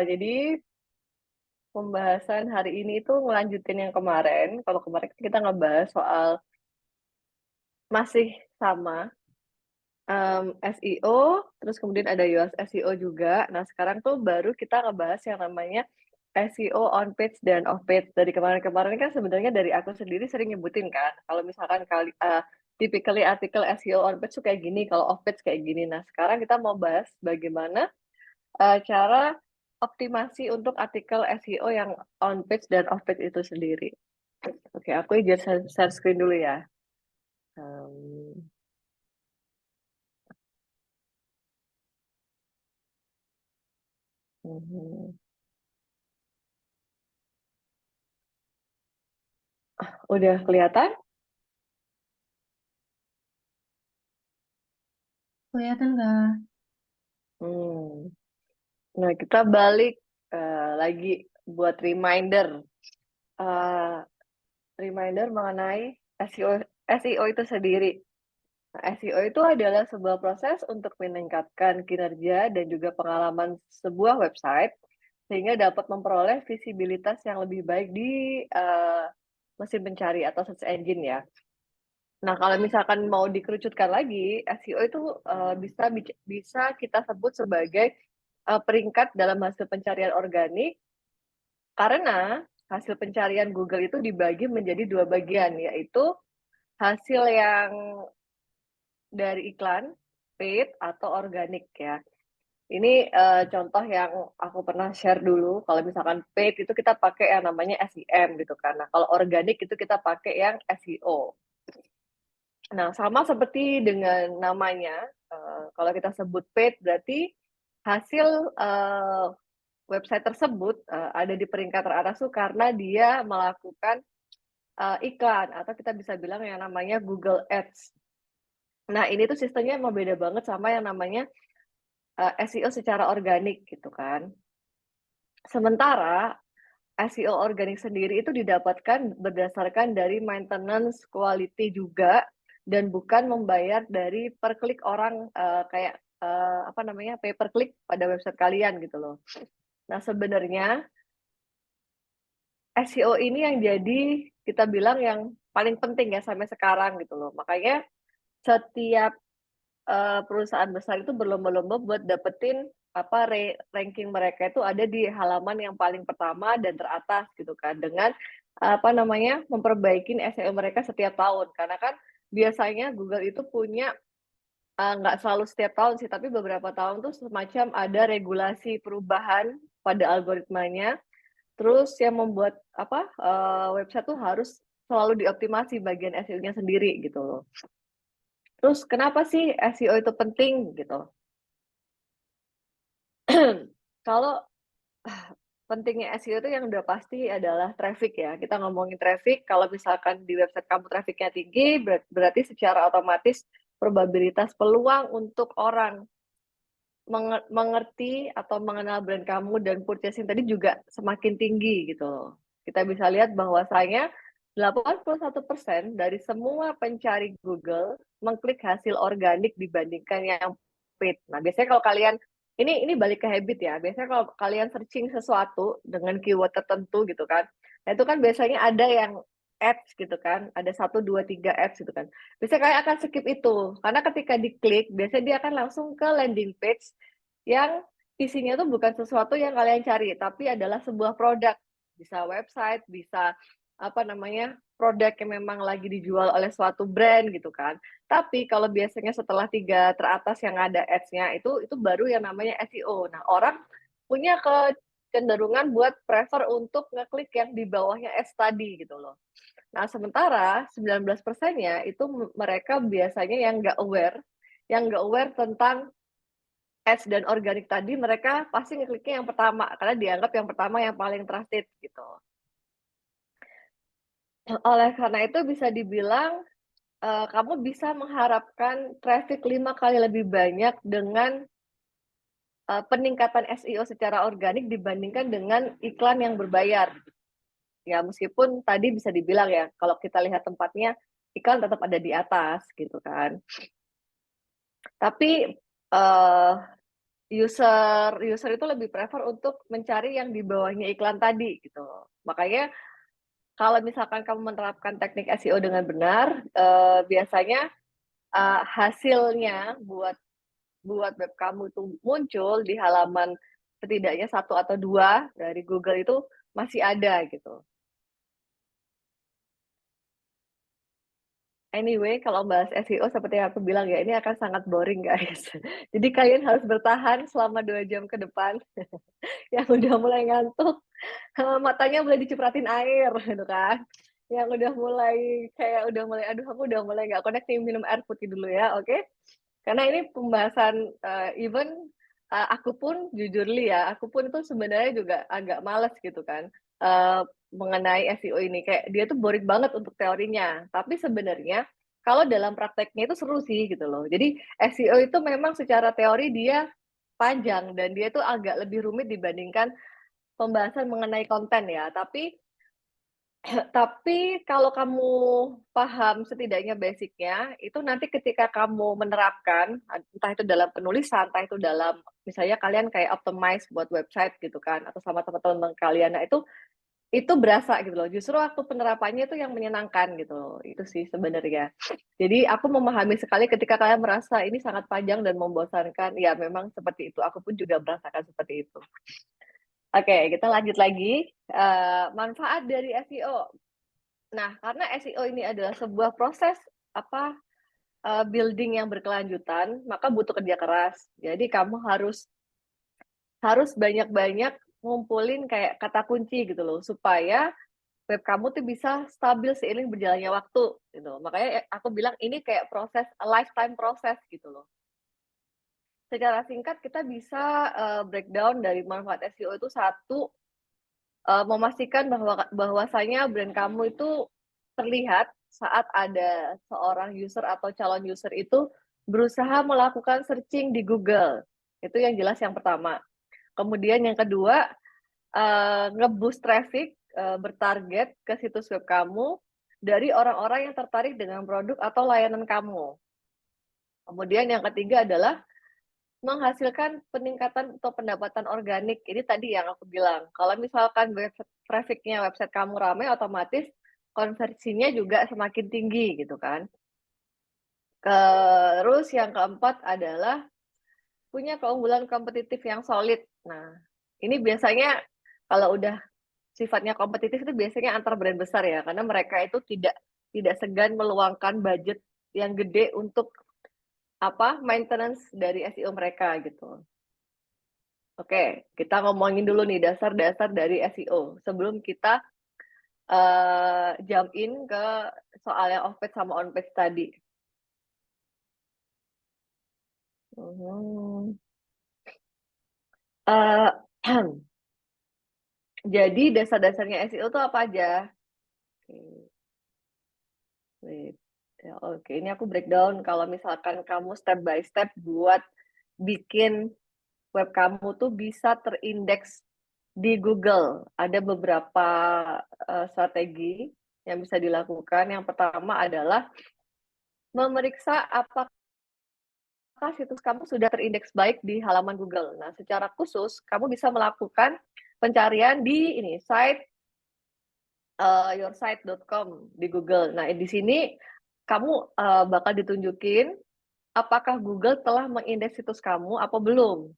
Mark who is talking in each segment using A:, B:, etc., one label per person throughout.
A: Jadi pembahasan hari ini itu ngelanjutin yang kemarin. Kalau kemarin kita ngebahas soal masih sama SEO, terus kemudian ada US SEO juga. Nah, sekarang tuh baru kita ngebahas yang namanya SEO on page dan off page. Dari kemarin-kemarin kan sebenarnya dari aku sendiri sering nyebutin kan, kalau misalkan typically artikel SEO on page tuh kayak gini, kalau off page kayak gini. Nah, sekarang kita mau bahas bagaimana cara optimasi untuk artikel SEO yang on page dan off page itu sendiri. Oke, aku izin share screen dulu ya. Um, mhm. Udah kelihatan?
B: Kelihatan nggak?
A: Hmm. Nah, kita balik lagi buat Eh, reminder mengenai SEO itu sendiri. Nah, SEO itu adalah sebuah proses untuk meningkatkan kinerja dan juga pengalaman sebuah website sehingga dapat memperoleh visibilitas yang lebih baik di mesin pencari atau search engine ya. Nah, kalau misalkan mau dikerucutkan lagi, SEO itu bisa kita sebut sebagai peringkat dalam hasil pencarian organik karena hasil pencarian Google itu dibagi menjadi dua bagian, yaitu hasil yang dari iklan, paid, atau organik ya. Ini contoh yang aku pernah share dulu. Kalau misalkan paid itu kita pakai yang namanya SEM gitu kan. Nah, kalau organik itu kita pakai yang SEO. Nah, sama seperti dengan namanya, kalau kita sebut paid berarti hasil website tersebut ada di peringkat teratas tuh karena dia melakukan iklan atau kita bisa bilang yang namanya Google Ads. Nah, ini tuh sistemnya emang beda banget sama yang namanya SEO secara organik gitu kan. Sementara SEO organik sendiri itu didapatkan berdasarkan dari maintenance quality juga dan bukan membayar dari per klik orang kayak apa namanya pay per click pada website kalian gitu loh. Nah, sebenarnya SEO ini yang jadi kita bilang yang paling penting ya sampai sekarang gitu loh. Makanya setiap perusahaan besar itu berlomba-lomba buat dapetin apa ranking mereka itu ada di halaman yang paling pertama dan teratas gitu kan dengan apa namanya memperbaiki SEO mereka setiap tahun karena kan biasanya Google itu punya nggak selalu setiap tahun sih tapi beberapa tahun tuh semacam ada regulasi perubahan pada algoritmanya terus yang membuat apa website tuh harus selalu dioptimasi bagian SEO-nya sendiri gitu loh. Terus kenapa sih SEO itu penting gitu? Kalau pentingnya SEO itu yang udah pasti adalah traffic ya. Kita ngomongin traffic, kalau misalkan di website kamu trafficnya tinggi, berarti secara otomatis probabilitas peluang untuk orang mengerti atau mengenal brand kamu dan purchasing tadi juga semakin tinggi gitu loh. Kita bisa lihat bahwasanya 81% dari semua pencari Google mengklik hasil organik dibandingkan yang paid. Nah, biasanya kalau kalian ini balik ke habit ya. Biasanya kalau kalian searching sesuatu dengan keyword tertentu gitu kan. Nah, itu kan biasanya ada yang ads gitu kan. Ada 1, 2, 3 ads gitu kan. Biasanya kalian akan skip itu. Karena ketika diklik, biasanya dia akan langsung ke landing page yang isinya tuh bukan sesuatu yang kalian cari, tapi adalah sebuah produk. Bisa website, bisa apa namanya produk yang memang lagi dijual oleh suatu brand gitu kan. Tapi kalau biasanya setelah 3 teratas yang ada ads-nya itu baru yang namanya SEO. Nah, orang punya kecenderungan buat prefer untuk ngeklik yang di bawahnya ads tadi gitu loh. Nah, sementara 19%-nya itu mereka biasanya yang nggak aware tentang ads dan organik tadi mereka pasti ngekliknya yang pertama karena dianggap yang pertama yang paling trusted gitu. Oleh karena itu bisa dibilang kamu bisa mengharapkan traffic 5 kali lebih banyak dengan peningkatan SEO secara organik dibandingkan dengan iklan yang berbayar. Ya meskipun tadi bisa dibilang ya kalau kita lihat tempatnya iklan tetap ada di atas gitu kan. Tapi user itu lebih prefer untuk mencari yang di bawahnya iklan tadi gitu loh. Makanya kalau misalkan kamu menerapkan teknik SEO dengan benar, biasanya, hasilnya buat web kamu itu muncul di halaman setidaknya satu atau 2 dari Google itu masih ada gitu. Anyway, kalau bahas SEO seperti yang aku bilang ya, ini akan sangat boring, guys. Jadi kalian harus bertahan selama 2 jam ke depan. Yang udah mulai ngantuk, matanya boleh dicipratin air gitu kan. Yang udah mulai kayak udah mulai, "Aduh aku udah mulai nggak connect nih, minum air putih dulu ya," oke? Karena ini pembahasan, even, aku pun jujur li ya, aku pun tuh sebenarnya juga agak males gitu kan, mengenai SEO ini, kayak dia tuh boring banget untuk teorinya. Tapi sebenarnya kalau dalam prakteknya itu seru sih gitu loh. Jadi SEO itu memang secara teori dia panjang dan dia tuh agak lebih rumit dibandingkan pembahasan mengenai konten ya. Tapi kalau kamu paham setidaknya basic-nya, itu nanti ketika kamu menerapkan, entah itu dalam penulisan, entah itu dalam misalnya kalian kayak optimize buat website gitu kan, atau sama teman-teman kalian. Nah itu berasa gitu loh. Justru waktu penerapannya itu yang menyenangkan gitu loh. Itu sih sebenarnya. Jadi aku memahami sekali ketika kalian merasa ini sangat panjang dan membosankan. Ya memang seperti itu. Aku pun juga merasakan seperti itu. Oke, kita lanjut lagi. Manfaat dari SEO. Nah, karena SEO ini adalah sebuah proses apa building yang berkelanjutan, maka butuh kerja keras. Jadi kamu harus harus banyak-banyak ngumpulin kayak kata kunci gitu loh, supaya web kamu tuh bisa stabil seiring berjalannya waktu gitu. Makanya aku bilang ini kayak proses lifetime proses gitu loh. Secara singkat kita bisa breakdown dari manfaat SEO itu satu, memastikan bahwasanya brand kamu itu terlihat saat ada seorang user atau calon user itu berusaha melakukan searching di Google. Itu yang jelas yang pertama. Kemudian yang kedua, nge-boost traffic, bertarget ke situs web kamu dari orang-orang yang tertarik dengan produk atau layanan kamu. Kemudian yang ketiga adalah menghasilkan peningkatan atau pendapatan organik. Ini tadi yang aku bilang, kalau misalkan traffic-nya website kamu ramai, otomatis konversinya juga semakin tinggi gitu kan. Terus yang keempat adalah punya keunggulan kompetitif yang solid. Nah, ini biasanya kalau udah sifatnya kompetitif itu biasanya antar brand besar ya, karena mereka itu tidak segan meluangkan budget yang gede untuk maintenance dari SEO mereka gitu. Oke, kita ngomongin dulu nih dasar-dasar dari SEO sebelum kita jump in ke soal yang off page sama on page tadi. Mhm. Uh, jadi dasar-dasarnya SEO itu apa aja? Oke, wait. Ya, oke, ini aku breakdown kalau misalkan kamu step by step buat bikin web kamu tuh bisa terindeks di Google. Ada beberapa strategi yang bisa dilakukan. Yang pertama adalah memeriksa apakah situs kamu sudah terindeks baik di halaman Google. Nah, secara khusus kamu bisa melakukan pencarian di ini site yoursite.com di Google. Nah, di sini kamu bakal ditunjukin apakah Google telah mengindeks situs kamu apa belum.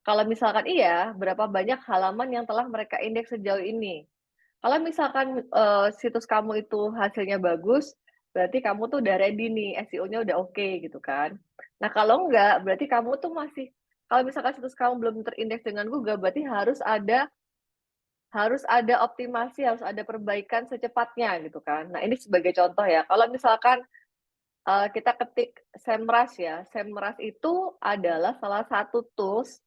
A: Kalau misalkan iya, berapa banyak halaman yang telah mereka indeks sejauh ini. Kalau misalkan situs kamu itu hasilnya bagus, berarti kamu tuh udah ready nih, SEO-nya udah oke gitu kan. Nah, kalau enggak, berarti kamu tuh masih kalau misalkan situs kamu belum terindeks dengan Google, berarti harus ada optimasi, harus ada perbaikan secepatnya gitu kan. Nah, ini sebagai contoh ya. Kalau misalkan kita ketik SEMrush ya. SEMrush itu adalah salah satu tools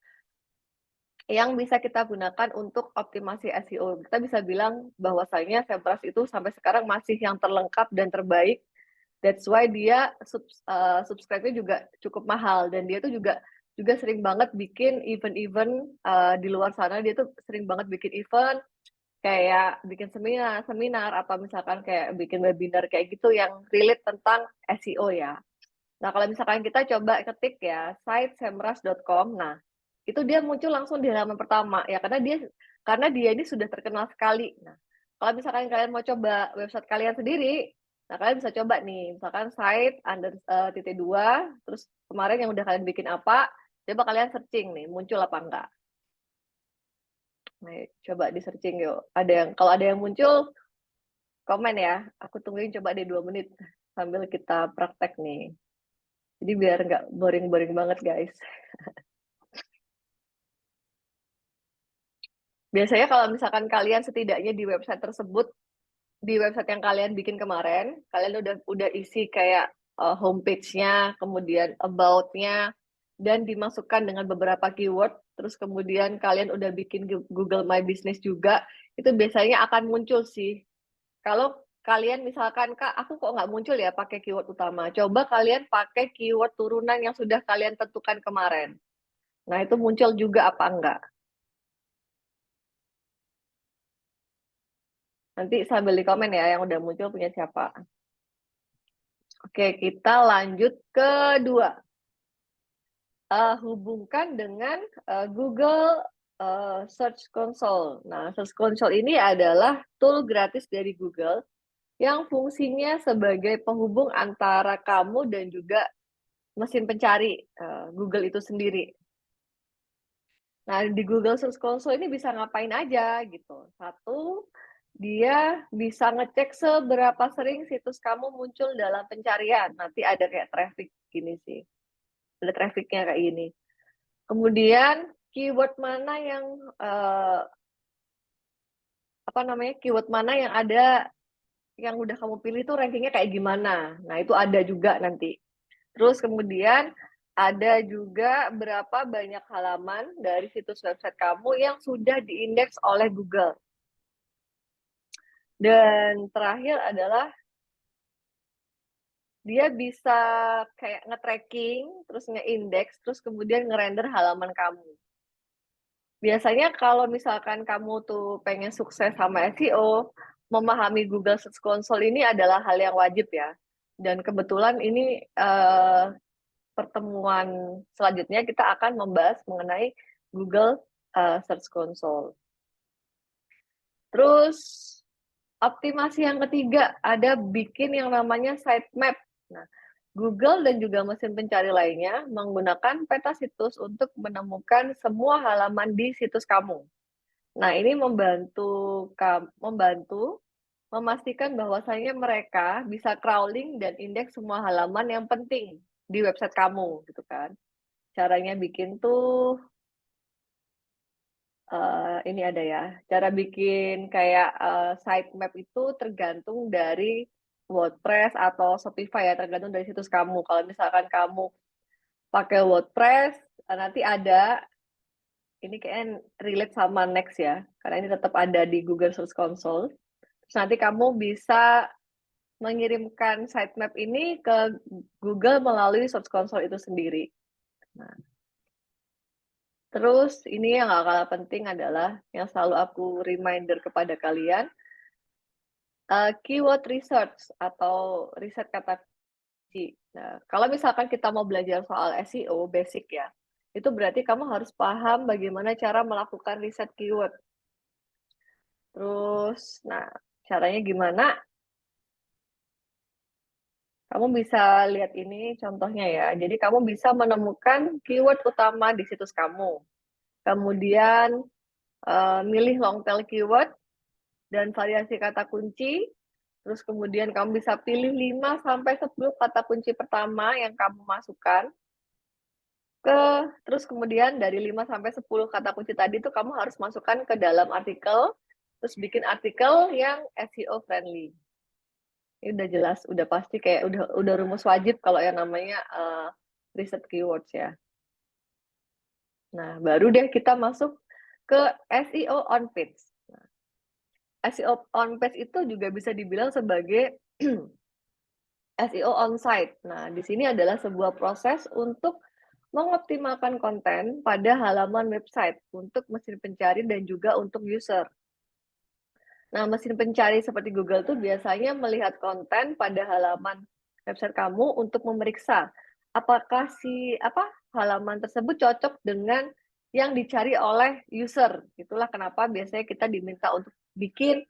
A: yang bisa kita gunakan untuk optimasi SEO. Kita bisa bilang bahwasanya SEMrush itu sampai sekarang masih yang terlengkap dan terbaik. That's why dia subscribe-nya juga cukup mahal dan dia tuh juga sering banget bikin event-event di luar sana. Dia tuh sering banget bikin event kayak bikin seminar atau misalkan kayak bikin webinar kayak gitu yang relate tentang SEO ya. Nah, kalau misalkan kita coba ketik ya site semrush.com, nah itu dia muncul langsung di halaman pertama ya, karena dia ini sudah terkenal sekali. Nah, kalau misalkan kalian mau coba website kalian sendiri, nah kalian bisa coba nih, misalkan site under titik dua, terus kemarin yang udah kalian bikin apa, coba kalian searching nih, muncul apa enggak. Nah, coba di searching yuk. Kalau ada yang muncul, komen ya. Aku tungguin coba deh 2 menit sambil kita praktek nih. Jadi biar nggak boring-boring banget, guys. Biasanya kalau misalkan kalian setidaknya di website tersebut, di website yang kalian bikin kemarin, kalian udah isi kayak homepage-nya, kemudian about-nya, dan dimasukkan dengan beberapa keyword, terus kemudian kalian udah bikin Google My Business juga, itu biasanya akan muncul sih. Kalau kalian misalkan, Kak, aku kok nggak muncul ya pakai keyword utama. Coba kalian pakai keyword turunan yang sudah kalian tentukan kemarin. Nah, itu muncul juga apa enggak? Nanti sambil di komen ya yang udah muncul punya siapa. Oke, kita lanjut ke 2. Hubungkan dengan Google Search Console. Nah, Search Console ini adalah tool gratis dari Google yang fungsinya sebagai penghubung antara kamu dan juga mesin pencari Google itu sendiri. Nah, di Google Search Console ini bisa ngapain aja gitu. Satu, dia bisa ngecek seberapa sering situs kamu muncul dalam pencarian. Nanti ada kayak traffic gini sih. Ada trafficnya kayak gini. Kemudian keyword mana yang keyword mana yang ada yang udah kamu pilih tuh rankingnya kayak gimana. Nah, itu ada juga nanti. Terus kemudian ada juga berapa banyak halaman dari situs website kamu yang sudah diindeks oleh Google. Dan terakhir adalah dia bisa kayak nge-tracking, terus nge-index, terus kemudian nge-render halaman kamu. Biasanya kalau misalkan kamu tuh pengen sukses sama SEO, memahami Google Search Console ini adalah hal yang wajib ya. Dan kebetulan ini pertemuan selanjutnya kita akan membahas mengenai Google Search Console. Terus optimasi yang ketiga, ada bikin yang namanya sitemap. Nah, Google dan juga mesin pencari lainnya menggunakan peta situs untuk menemukan semua halaman di situs kamu. Nah, ini membantu memastikan bahwasanya mereka bisa crawling dan indeks semua halaman yang penting di website kamu, gitu kan. Caranya bikin tuh ini ada ya. Cara bikin kayak sitemap itu tergantung dari WordPress atau Shopify ya, tergantung dari situs kamu. Kalau misalkan kamu pakai WordPress, nanti ada ini kayak relate sama Next ya, karena ini tetap ada di Google Search Console. Terus nanti kamu bisa mengirimkan sitemap ini ke Google melalui Search Console itu sendiri. Nah, terus ini yang gak kalah penting adalah yang selalu aku reminder kepada kalian, keyword research atau riset kata kunci. Nah, kalau misalkan kita mau belajar soal SEO basic ya, itu berarti kamu harus paham bagaimana cara melakukan riset keyword. Terus, nah caranya gimana? Kamu bisa lihat ini contohnya ya. Jadi kamu bisa menemukan keyword utama di situs kamu. Kemudian milih long tail keyword dan variasi kata kunci. Terus kemudian kamu bisa pilih 5-10 kata kunci pertama yang kamu masukkan. Terus kemudian dari 5-10 kata kunci tadi tuh kamu harus masukkan ke dalam artikel. Terus bikin artikel yang SEO friendly. Ini udah jelas, udah pasti kayak udah rumus wajib kalau yang namanya riset keywords ya. Nah, baru deh kita masuk ke SEO on page. Nah, SEO on page itu juga bisa dibilang sebagai SEO on site. Nah, di sini adalah sebuah proses untuk mengoptimalkan konten pada halaman website untuk mesin pencari dan juga untuk user. Nah, mesin pencari seperti Google tuh biasanya melihat konten pada halaman website kamu untuk memeriksa apakah halaman tersebut cocok dengan yang dicari oleh user. Itulah kenapa biasanya kita diminta untuk bikin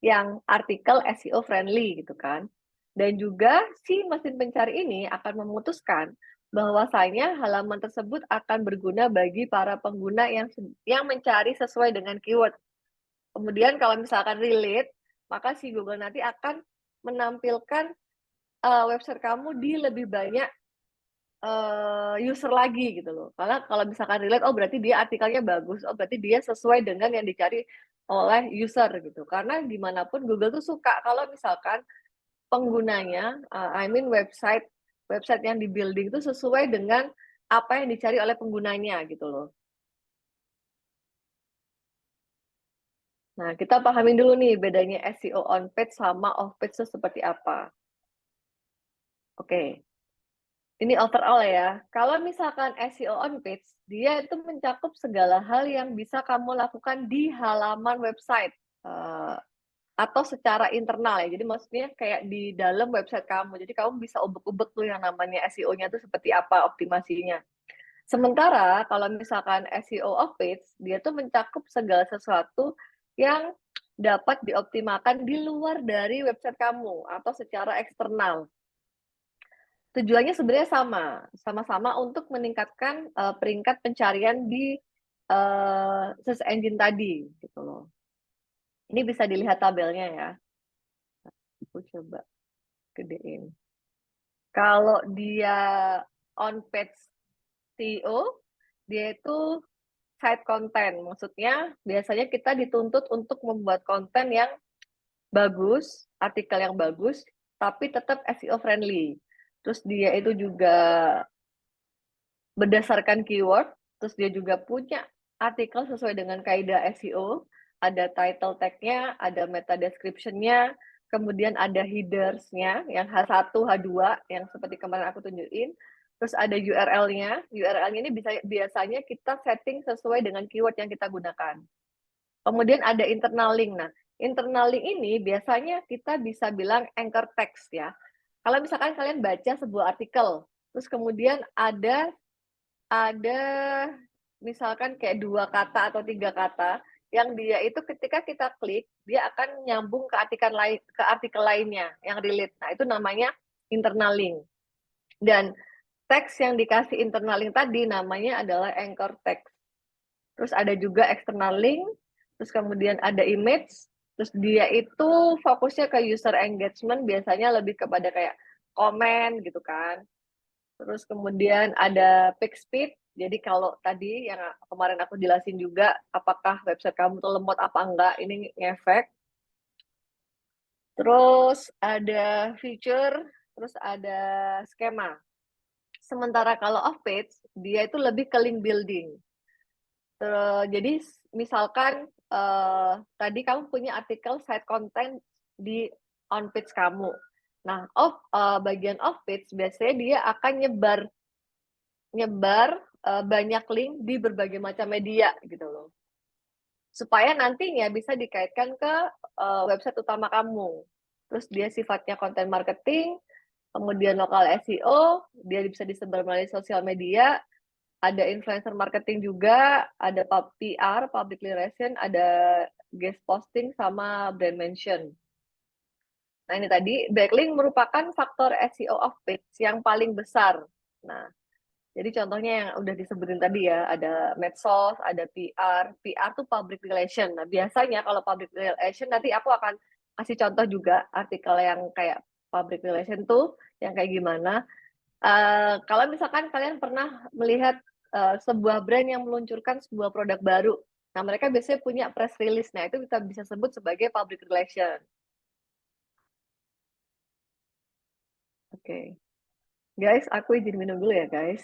A: yang artikel SEO friendly gitu kan. Dan juga si mesin pencari ini akan memutuskan bahwasanya halaman tersebut akan berguna bagi para pengguna yang mencari sesuai dengan keyword. Kemudian kalau misalkan relate, maka si Google nanti akan menampilkan website kamu di lebih banyak user lagi gitu loh. Karena kalau misalkan relate, oh berarti dia artikelnya bagus, oh berarti dia sesuai dengan yang dicari oleh user gitu. Karena gimana pun Google tuh suka kalau misalkan penggunanya, I mean website yang di building itu sesuai dengan apa yang dicari oleh penggunanya gitu loh. Nah, kita pahamin dulu nih bedanya SEO on page sama off page itu seperti apa. Oke, ini overall ya. Kalau misalkan SEO on page, dia itu mencakup segala hal yang bisa kamu lakukan di halaman website. Uh, atau secara internal ya. Jadi maksudnya kayak di dalam website kamu. Jadi kamu bisa ubek-ubek tuh yang namanya SEO-nya itu seperti apa optimasinya. Sementara kalau misalkan SEO off page, dia tuh mencakup segala sesuatu yang dapat dioptimalkan di luar dari website kamu atau secara eksternal. Tujuannya sebenarnya sama-sama untuk meningkatkan peringkat pencarian di search engine tadi, gitu loh. Ini bisa dilihat tabelnya ya. Aku coba gedein. Kalau dia on page SEO, dia itu site content. Maksudnya biasanya kita dituntut untuk membuat konten yang bagus, artikel yang bagus, tapi tetap SEO friendly. Terus dia itu juga berdasarkan keyword, terus dia juga punya artikel sesuai dengan kaidah SEO, ada title tag-nya, ada meta description-nya, kemudian ada headers-nya yang H1, H2 yang seperti kemarin aku tunjukin, terus ada URL-nya. URL-nya ini biasanya kita setting sesuai dengan keyword yang kita gunakan. Kemudian ada internal link. Nah, internal link ini biasanya kita bisa bilang anchor text ya. Kalau misalkan kalian baca sebuah artikel, terus kemudian ada misalkan kayak 2 kata atau 3 kata yang dia itu ketika kita klik dia akan nyambung ke artikel lainnya yang relate. Nah, itu namanya internal link. Dan teks yang dikasih internal link tadi namanya adalah anchor text. Terus ada juga external link, terus kemudian ada image, terus dia itu fokusnya ke user engagement, biasanya lebih kepada kayak komen gitu kan. Terus kemudian ada page speed. Jadi kalau tadi yang kemarin aku jelasin juga, apakah website kamu tuh lemot apa enggak, ini ngefek. Terus ada feature, terus ada skema. Sementara kalau off page, dia itu lebih ke link building. Jadi misalkan tadi kamu punya artikel site content di on page kamu. Nah, bagian off page biasanya dia akan nyebar banyak link di berbagai macam media gitu loh. Supaya nantinya bisa dikaitkan ke website utama kamu. Terus dia sifatnya content marketing, kemudian lokal SEO, dia bisa disebar melalui sosial media, ada influencer marketing juga, ada PR, public relation, ada guest posting sama brand mention. Nah, ini tadi backlink merupakan faktor SEO off page yang paling besar. Nah, jadi contohnya yang udah disebutin tadi ya, ada medsos, ada PR. PR tuh public relation. Nah, biasanya kalau public relation nanti aku akan kasih contoh juga artikel yang kayak public relation tuh yang kayak gimana. Kalau misalkan kalian pernah melihat sebuah brand yang meluncurkan sebuah produk baru, nah mereka biasanya punya press release. Nah, itu kita bisa sebut sebagai public relation. Oke. Guys, aku izin minum dulu ya, guys.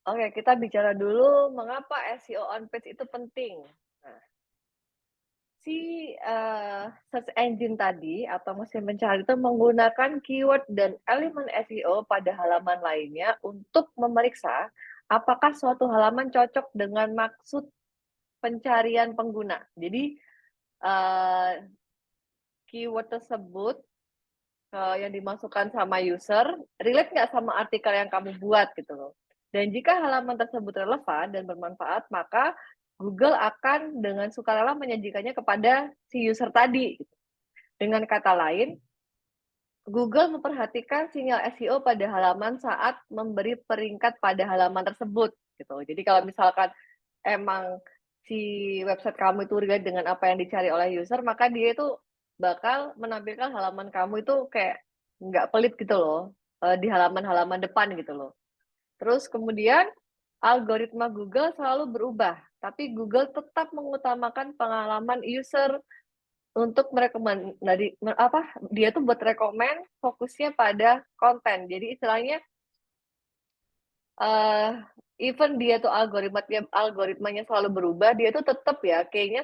A: Oke, kita bicara dulu mengapa SEO on page itu penting. Nah, search engine tadi atau mesin pencari itu menggunakan keyword dan elemen SEO pada halaman lainnya untuk memeriksa apakah suatu halaman cocok dengan maksud pencarian pengguna. Jadi, keyword tersebut yang dimasukkan sama user relate nggak sama artikel yang kamu buat gitu loh. Dan jika halaman tersebut relevan dan bermanfaat, maka Google akan dengan sukarela menyajikannya kepada si user tadi. Dengan kata lain, Google memperhatikan sinyal SEO pada halaman saat memberi peringkat pada halaman tersebut gitu. Jadi kalau misalkan emang si website kamu itu relate dengan apa yang dicari oleh user, maka dia itu bakal menampilkan halaman kamu itu kayak nggak pelit gitu loh, di halaman-halaman depan gitu loh. Terus kemudian algoritma Google selalu berubah, tapi Google tetap mengutamakan pengalaman user untuk dia tuh buat rekomen fokusnya pada konten. Jadi istilahnya even dia tuh algoritmanya selalu berubah, dia tuh tetap ya kayaknya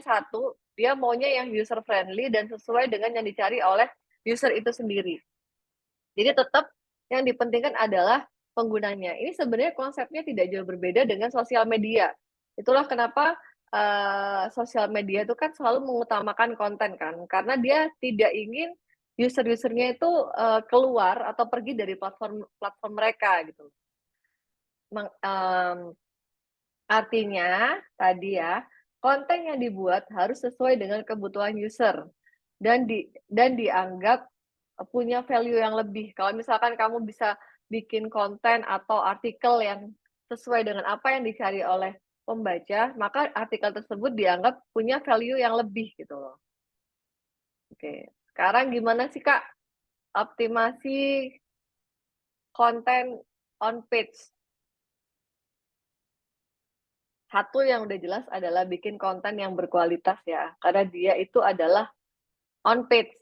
A: dia maunya yang user friendly dan sesuai dengan yang dicari oleh user itu sendiri. Jadi tetap yang dipentingkan adalah penggunanya. Ini sebenarnya konsepnya tidak jauh berbeda dengan sosial media. Itulah kenapa sosial media itu kan selalu mengutamakan konten kan, karena dia tidak ingin user-usernya itu keluar atau pergi dari platform mereka gitu. Artinya tadi ya, konten yang dibuat harus sesuai dengan kebutuhan user dan dianggap punya value yang lebih. Kalau misalkan kamu bisa bikin konten atau artikel yang sesuai dengan apa yang dicari oleh pembaca, maka artikel tersebut dianggap punya value yang lebih gitu loh. Oke, sekarang gimana sih Kak optimasi konten on page? Satu yang udah jelas adalah bikin konten yang berkualitas ya, karena dia itu adalah on page.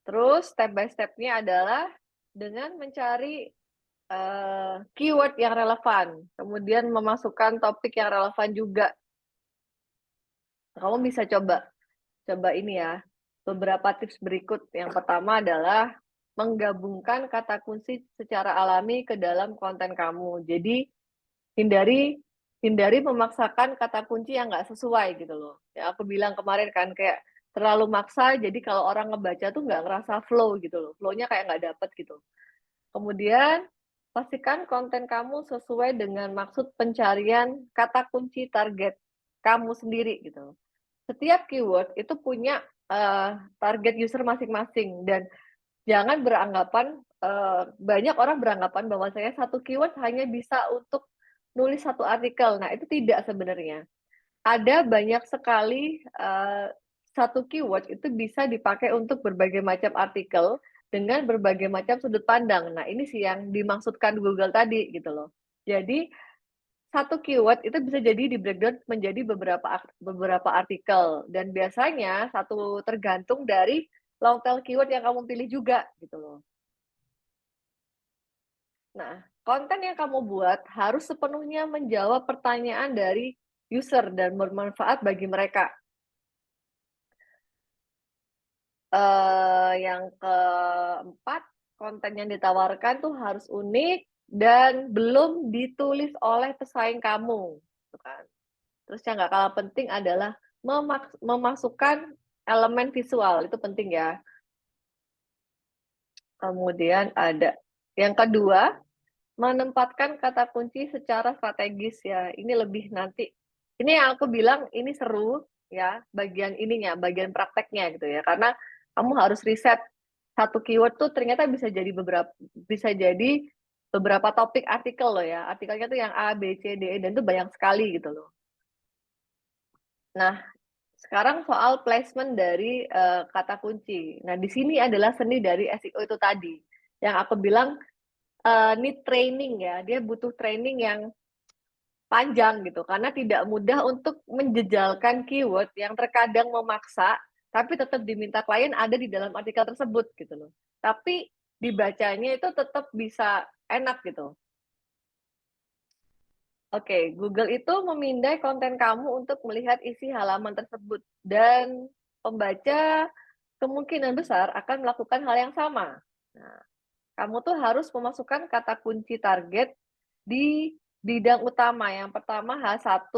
A: Terus step by step-nya adalah dengan mencari keyword yang relevan, kemudian memasukkan topik yang relevan juga. Kamu bisa coba ini ya, beberapa tips berikut. Yang pertama adalah menggabungkan kata kunci secara alami ke dalam konten kamu. Jadi hindari memaksakan kata kunci yang nggak sesuai gitu loh. Ya aku bilang kemarin kan kayak terlalu maksa, jadi kalau orang ngebaca tuh nggak ngerasa flow gitu loh. Flow-nya kayak nggak dapet gitu. Kemudian pastikan konten kamu sesuai dengan maksud pencarian kata kunci target kamu sendiri gitu. Setiap keyword itu punya target user masing-masing dan jangan banyak orang beranggapan bahwa saya satu keyword hanya bisa untuk nulis satu artikel. Nah, itu tidak sebenarnya. Ada banyak sekali satu keyword itu bisa dipakai untuk berbagai macam artikel dengan berbagai macam sudut pandang. Nah, ini sih yang dimaksudkan Google tadi gitu loh. Jadi satu keyword itu bisa jadi di breakdown menjadi beberapa artikel dan biasanya satu tergantung dari long tail keyword yang kamu pilih juga gitu loh. Nah, konten yang kamu buat harus sepenuhnya menjawab pertanyaan dari user dan bermanfaat bagi mereka. Yang keempat, konten yang ditawarkan tuh harus unik dan belum ditulis oleh pesaing kamu, gitu kan. Terus yang nggak kalah penting adalah memasukkan elemen visual, itu penting ya. Kemudian ada yang kedua, menempatkan kata kunci secara strategis ya. Ini lebih nanti. Ini yang aku bilang ini seru ya, bagian prakteknya gitu ya. Karena kamu harus riset satu keyword tuh ternyata bisa jadi beberapa topik artikel loh ya. Artikelnya tuh yang A, B, C, D, E dan tuh banyak sekali gitu loh. Nah, sekarang soal placement dari kata kunci. Nah, di sini adalah seni dari SEO itu tadi. Yang aku bilang need training ya. Dia butuh training yang panjang gitu karena tidak mudah untuk menjejalkan keyword yang terkadang memaksa tapi tetap diminta klien ada di dalam artikel tersebut gitu loh. Tapi dibacanya itu tetap bisa enak gitu. Oke, Google itu memindai konten kamu untuk melihat isi halaman tersebut dan pembaca kemungkinan besar akan melakukan hal yang sama. Nah, kamu tuh harus memasukkan kata kunci target di bidang utama. Yang pertama H1.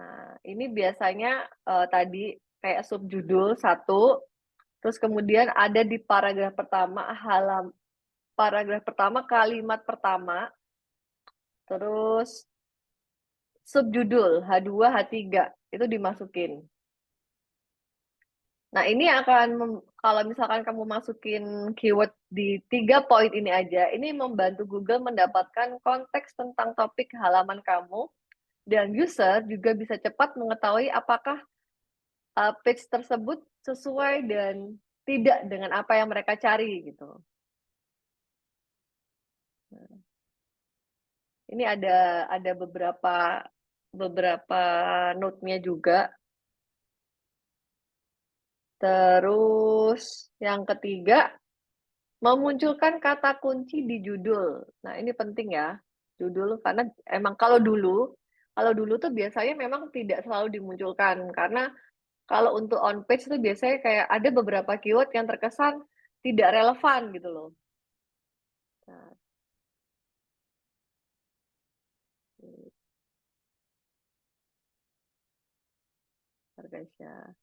A: Nah, ini biasanya tadi kayak subjudul satu, terus kemudian ada di paragraf pertama paragraf pertama kalimat pertama, terus subjudul H2, H3 itu dimasukin. Nah, ini kalau misalkan kamu masukin keyword di 3 poin ini aja, ini membantu Google mendapatkan konteks tentang topik halaman kamu, dan user juga bisa cepat mengetahui apakah page tersebut sesuai dan tidak dengan apa yang mereka cari gitu. Nah, ini ada beberapa note-nya juga. Terus yang ketiga, memunculkan kata kunci di judul. Nah, ini penting ya, judul, karena emang kalau dulu tuh biasanya memang tidak selalu dimunculkan, karena kalau untuk on page itu biasanya kayak ada beberapa keyword yang terkesan tidak relevan gitu loh. Nah, guys ya.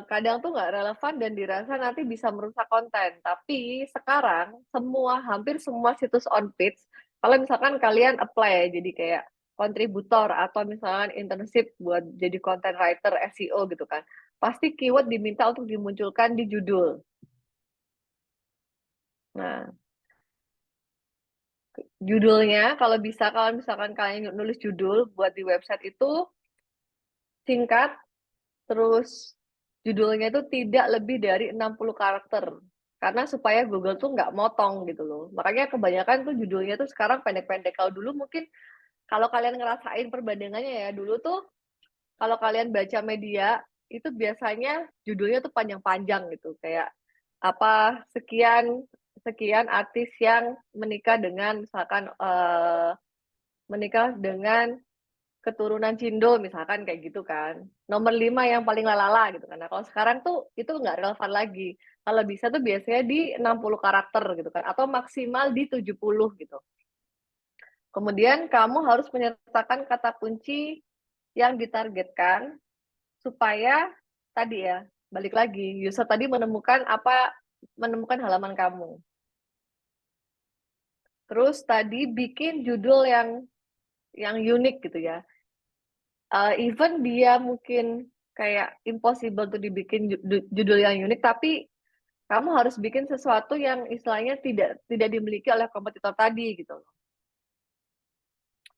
A: Kadang tuh nggak relevan dan dirasa nanti bisa merusak konten. Tapi sekarang hampir semua situs on page, kalau misalkan kalian apply ya, jadi kayak kontributor atau misalkan internship buat jadi content writer SEO gitu kan, pasti keyword diminta untuk dimunculkan di judul. Nah, judulnya kalau misalkan kalian nulis judul buat di website itu singkat, terus judulnya itu tidak lebih dari 60 karakter. Karena supaya Google tuh nggak motong gitu loh. Makanya kebanyakan tuh judulnya tuh sekarang pendek-pendek. Kalau dulu mungkin, kalau kalian ngerasain perbandingannya ya, dulu tuh kalau kalian baca media, itu biasanya judulnya tuh panjang-panjang gitu. Kayak apa, sekian artis yang menikah dengan misalkan menikah dengan keturunan Cindo misalkan kayak gitu kan. Nomor 5 yang paling lalala gitu kan. Nah, kalau sekarang tuh itu nggak relevan lagi. Kalau bisa tuh biasanya di 60 karakter gitu kan, atau maksimal di 70 gitu. Kemudian kamu harus menyertakan kata kunci yang ditargetkan supaya tadi ya, balik lagi, user tadi menemukan halaman kamu. Terus tadi bikin judul yang unik gitu ya. Even dia mungkin kayak impossible tuh dibikin judul yang unik, tapi kamu harus bikin sesuatu yang istilahnya tidak dimiliki oleh kompetitor tadi gitu.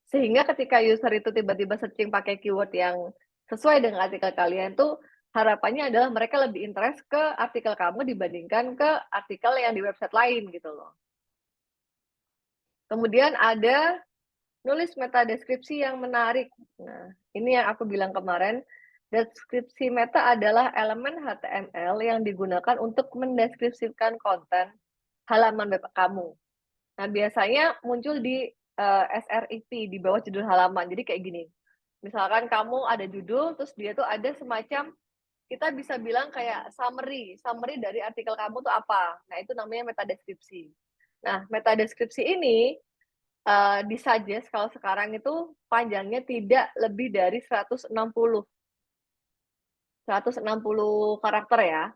A: Sehingga ketika user itu tiba-tiba searching pakai keyword yang sesuai dengan artikel kalian tuh, harapannya adalah mereka lebih interest ke artikel kamu dibandingkan ke artikel yang di website lain gitu loh. Kemudian ada nulis meta deskripsi yang menarik. Nah, ini yang aku bilang kemarin, deskripsi meta adalah elemen HTML yang digunakan untuk mendeskripsikan konten halaman web kamu. Nah, biasanya muncul di SRIP di bawah judul halaman. Jadi kayak gini. Misalkan kamu ada judul, terus dia tuh ada semacam, kita bisa bilang kayak summary dari artikel kamu tuh apa. Nah, itu namanya meta deskripsi. Nah, meta deskripsi ini disuggest kalau sekarang itu panjangnya tidak lebih dari 160 karakter ya.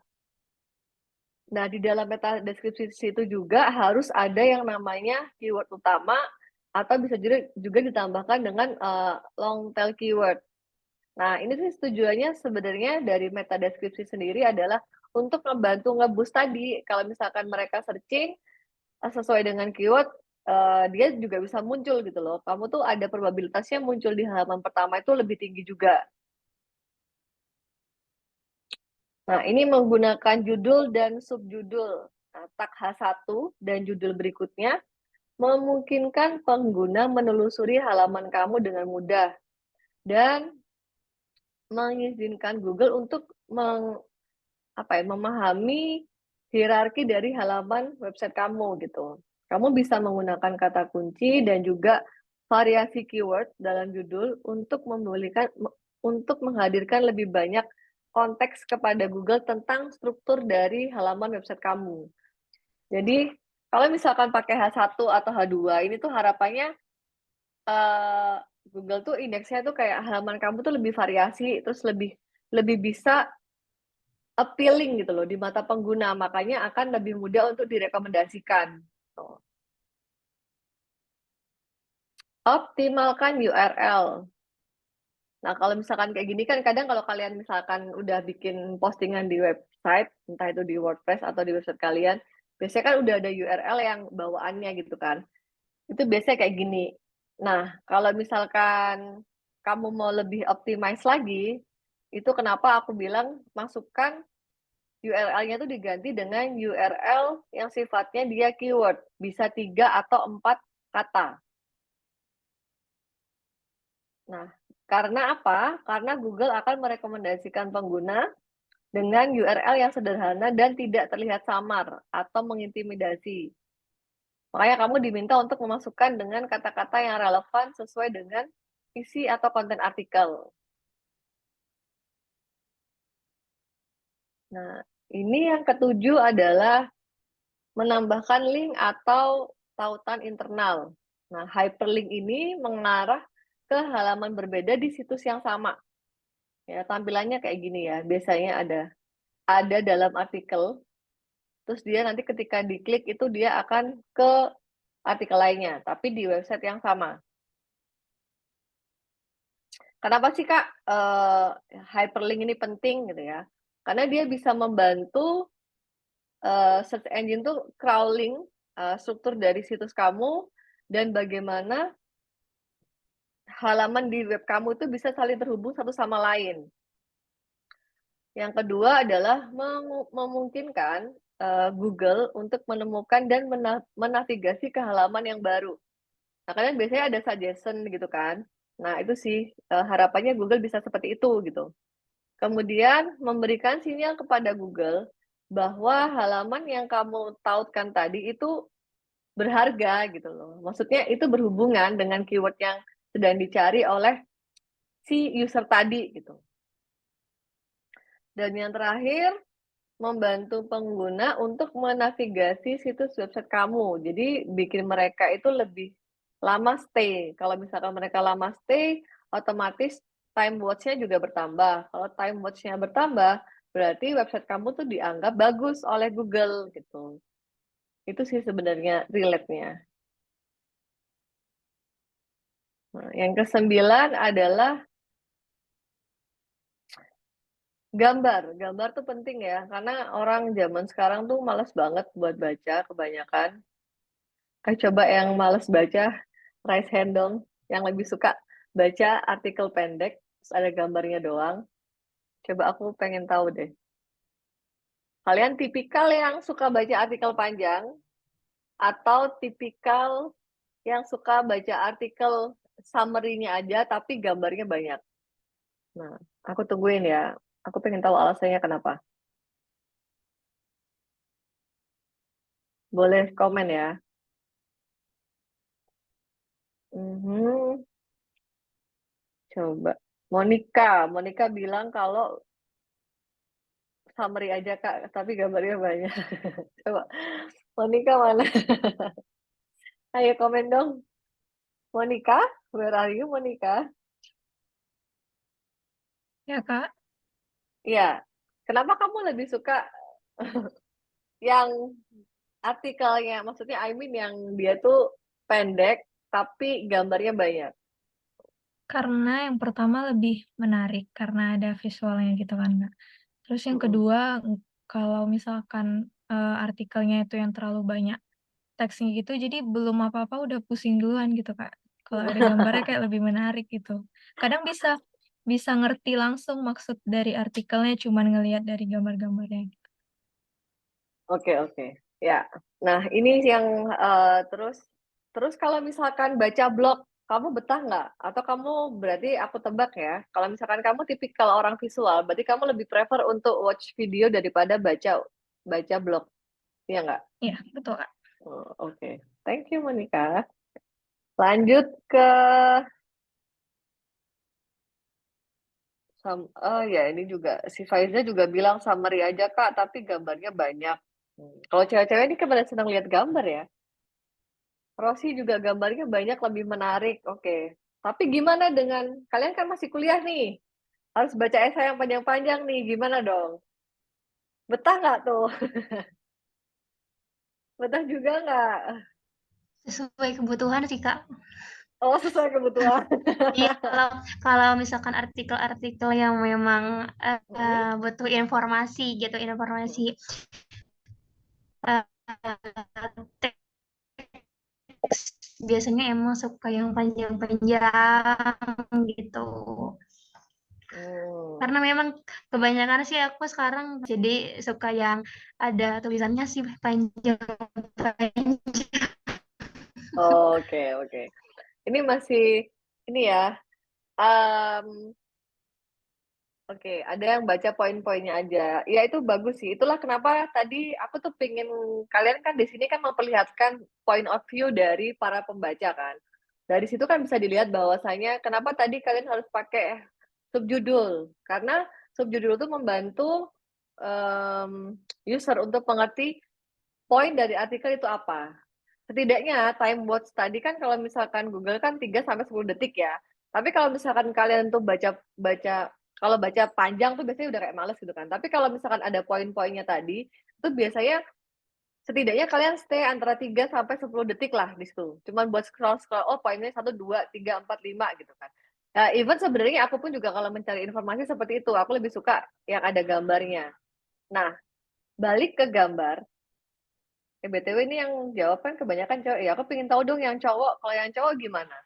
A: Nah, di dalam meta deskripsi itu juga harus ada yang namanya keyword utama, atau bisa juga ditambahkan dengan long tail keyword. Nah, ini sih tujuannya sebenarnya dari meta deskripsi sendiri adalah untuk membantu nge-boost tadi. Kalau misalkan mereka searching sesuai dengan keyword, dia juga bisa muncul gitu loh. Kamu tuh ada probabilitasnya muncul di halaman pertama itu lebih tinggi juga. Nah, ini menggunakan judul dan subjudul. Nah, tag H1 dan judul berikutnya memungkinkan pengguna menelusuri halaman kamu dengan mudah dan mengizinkan Google untuk memahami hierarki dari halaman website kamu gitu. Kamu bisa menggunakan kata kunci dan juga variasi keyword dalam judul untuk menghadirkan lebih banyak konteks kepada Google tentang struktur dari halaman website kamu. Jadi kalau misalkan pakai H1 atau H2, ini tuh harapannya Google tuh indeksnya tuh kayak halaman kamu tuh lebih variasi, terus lebih bisa appealing gitu loh di mata pengguna, makanya akan lebih mudah untuk direkomendasikan. Optimalkan URL. Nah, kalau misalkan kayak gini kan kadang kalau kalian misalkan udah bikin postingan di website, entah itu di WordPress atau di website kalian, biasanya kan udah ada URL yang bawaannya gitu kan. Itu biasanya kayak gini. Nah, kalau misalkan kamu mau lebih optimize lagi, itu kenapa aku bilang masukkan URL-nya itu diganti dengan URL yang sifatnya dia keyword. Bisa 3 atau 4 kata. Nah, karena apa? Karena Google akan merekomendasikan pengguna dengan URL yang sederhana dan tidak terlihat samar atau mengintimidasi. Makanya kamu diminta untuk memasukkan dengan kata-kata yang relevan sesuai dengan isi atau konten artikel. Nah, ini yang ketujuh adalah menambahkan link atau tautan internal. Nah, hyperlink ini mengarah ke halaman berbeda di situs yang sama. Ya, tampilannya kayak gini ya. Biasanya ada dalam artikel, terus dia nanti ketika diklik itu dia akan ke artikel lainnya, tapi di website yang sama. Kenapa sih Kak hyperlink ini penting gitu ya? Karena dia bisa membantu search engine tuh crawling struktur dari situs kamu dan bagaimana halaman di web kamu itu bisa saling terhubung satu sama lain. Yang kedua adalah memungkinkan Google untuk menemukan dan menavigasi ke halaman yang baru. Nah, kalian biasanya ada suggestion gitu kan. Nah, itu sih harapannya Google bisa seperti itu gitu. Kemudian memberikan sinyal kepada Google bahwa halaman yang kamu tautkan tadi itu berharga gitu loh. Maksudnya itu berhubungan dengan keyword yang sedang dicari oleh si user tadi gitu. Dan yang terakhir, membantu pengguna untuk menavigasi situs website kamu. Jadi bikin mereka itu lebih lama stay. Kalau misalkan mereka lama stay, otomatis time watch-nya juga bertambah. Kalau time watch-nya bertambah, berarti website kamu tuh dianggap bagus oleh Google gitu. Itu sih sebenarnya relate-nya. Nah, yang kesembilan adalah gambar. Gambar tuh penting ya, karena orang zaman sekarang tuh malas banget buat baca kebanyakan. Coba yang males baca, raise hand dong. Yang lebih suka baca artikel pendek, terus ada gambarnya doang. Coba aku pengen tahu deh. Kalian tipikal yang suka baca artikel panjang, atau tipikal yang suka baca artikel summary-nya aja, tapi gambarnya banyak? Nah, aku tungguin ya. Aku pengen tahu alasannya kenapa. Boleh komen ya. Mhm. Coba. Monica bilang kalau summary aja Kak, tapi gambarnya banyak. Coba, Monica mana? Ayo komen dong. Monica, where are you, Monica?
B: Ya, Kak.
A: Iya. Kenapa kamu lebih suka yang artikelnya, maksudnya I mean yang dia tuh pendek, tapi gambarnya banyak?
B: Karena yang pertama lebih menarik, karena ada visualnya gitu kan, Kak. Terus yang
A: Mm-mm.
B: kedua, kalau misalkan, artikelnya itu yang terlalu banyak teksnya gitu, jadi belum apa-apa udah pusing duluan gitu, Kak. Kalau ada gambarnya kayak lebih menarik gitu. Kadang bisa bisa ngerti langsung maksud dari artikelnya cuman ngelihat dari gambar-gambarnya.
A: Oke, oke. Ya. Nah, ini yang terus kalau misalkan baca blog, kamu betah nggak? Atau kamu berarti aku tebak ya, kalau misalkan kamu tipikal orang visual, berarti kamu lebih prefer untuk watch video daripada baca baca blog. Iya nggak?
B: Iya, betul, Kak.
A: Oke. Thank you, Monica. Lanjut ke oh ya, ini juga si Faiza juga bilang summary aja Kak, tapi gambarnya banyak. Kalau cewek-cewek ini kan pada senang lihat gambar ya. Rosi juga gambarnya banyak, lebih menarik. Oke. Tapi gimana dengan kalian kan masih kuliah nih? Harus baca esai yang panjang-panjang nih, gimana dong? Betah nggak tuh? Betah juga nggak?
C: Sesuai kebutuhan sih, Kak.
A: Oh, sesuai kebutuhan.
C: Iya, kalau misalkan artikel-artikel yang memang
A: Mm-mm.
C: butuh informasi gitu, informasi teks, biasanya emang suka yang panjang-panjang gitu.
A: Hmm.
C: Karena memang kebanyakan sih aku sekarang jadi suka yang ada tulisannya sih panjang-panjang.
A: Oke, oke. Ini masih ini ya. Um, Oke, ada yang baca poin-poinnya aja. Ya itu bagus sih. Itulah kenapa tadi aku tuh pingin kalian kan di sini kan memperlihatkan point of view dari para pembaca kan. Dari situ kan bisa dilihat bahwasanya kenapa tadi kalian harus pakai subjudul. Karena subjudul itu membantu user untuk mengerti poin dari artikel itu apa. Setidaknya time watch tadi kan kalau misalkan Google kan 3 sampai 10 detik ya. Tapi kalau misalkan kalian tuh baca baca kalau baca panjang tuh biasanya udah kayak males gitu kan. Tapi kalau misalkan ada poin-poinnya tadi, itu biasanya setidaknya kalian stay antara 3 sampai 10 detik lah di situ. Cuman buat scroll-scroll, oh poinnya 1, 2, 3, 4, 5 gitu kan. Nah, even sebenarnya aku pun juga kalau mencari informasi seperti itu, aku lebih suka yang ada gambarnya. Nah, balik ke gambar, BTW ini yang jawab kan kebanyakan cowok. Ya, aku pengen tahu dong yang cowok. Kalau yang cowok gimana?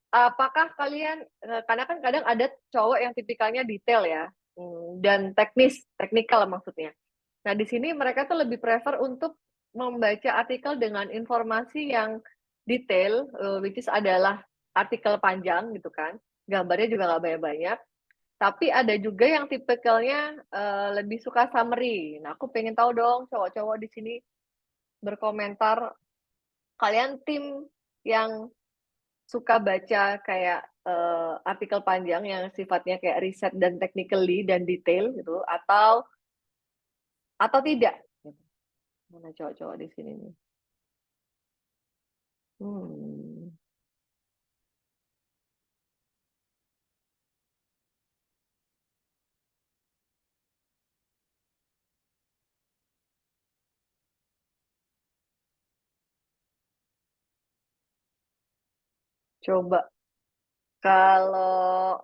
A: Apakah kalian, karena kan kadang ada cowok yang tipikalnya detail ya, dan teknikal maksudnya. Nah, di sini mereka tuh lebih prefer untuk membaca artikel dengan informasi yang detail, which is adalah artikel panjang gitu kan. Gambarnya juga nggak banyak-banyak. Tapi ada juga yang tipikalnya lebih suka summary. Nah, aku pengen tahu dong cowok-cowok di sini berkomentar, kalian tim yang suka baca kayak artikel panjang yang sifatnya kayak riset dan technically dan detail gitu atau tidak? Mana cowok-cowok di sini nih? Hmm. Coba kalau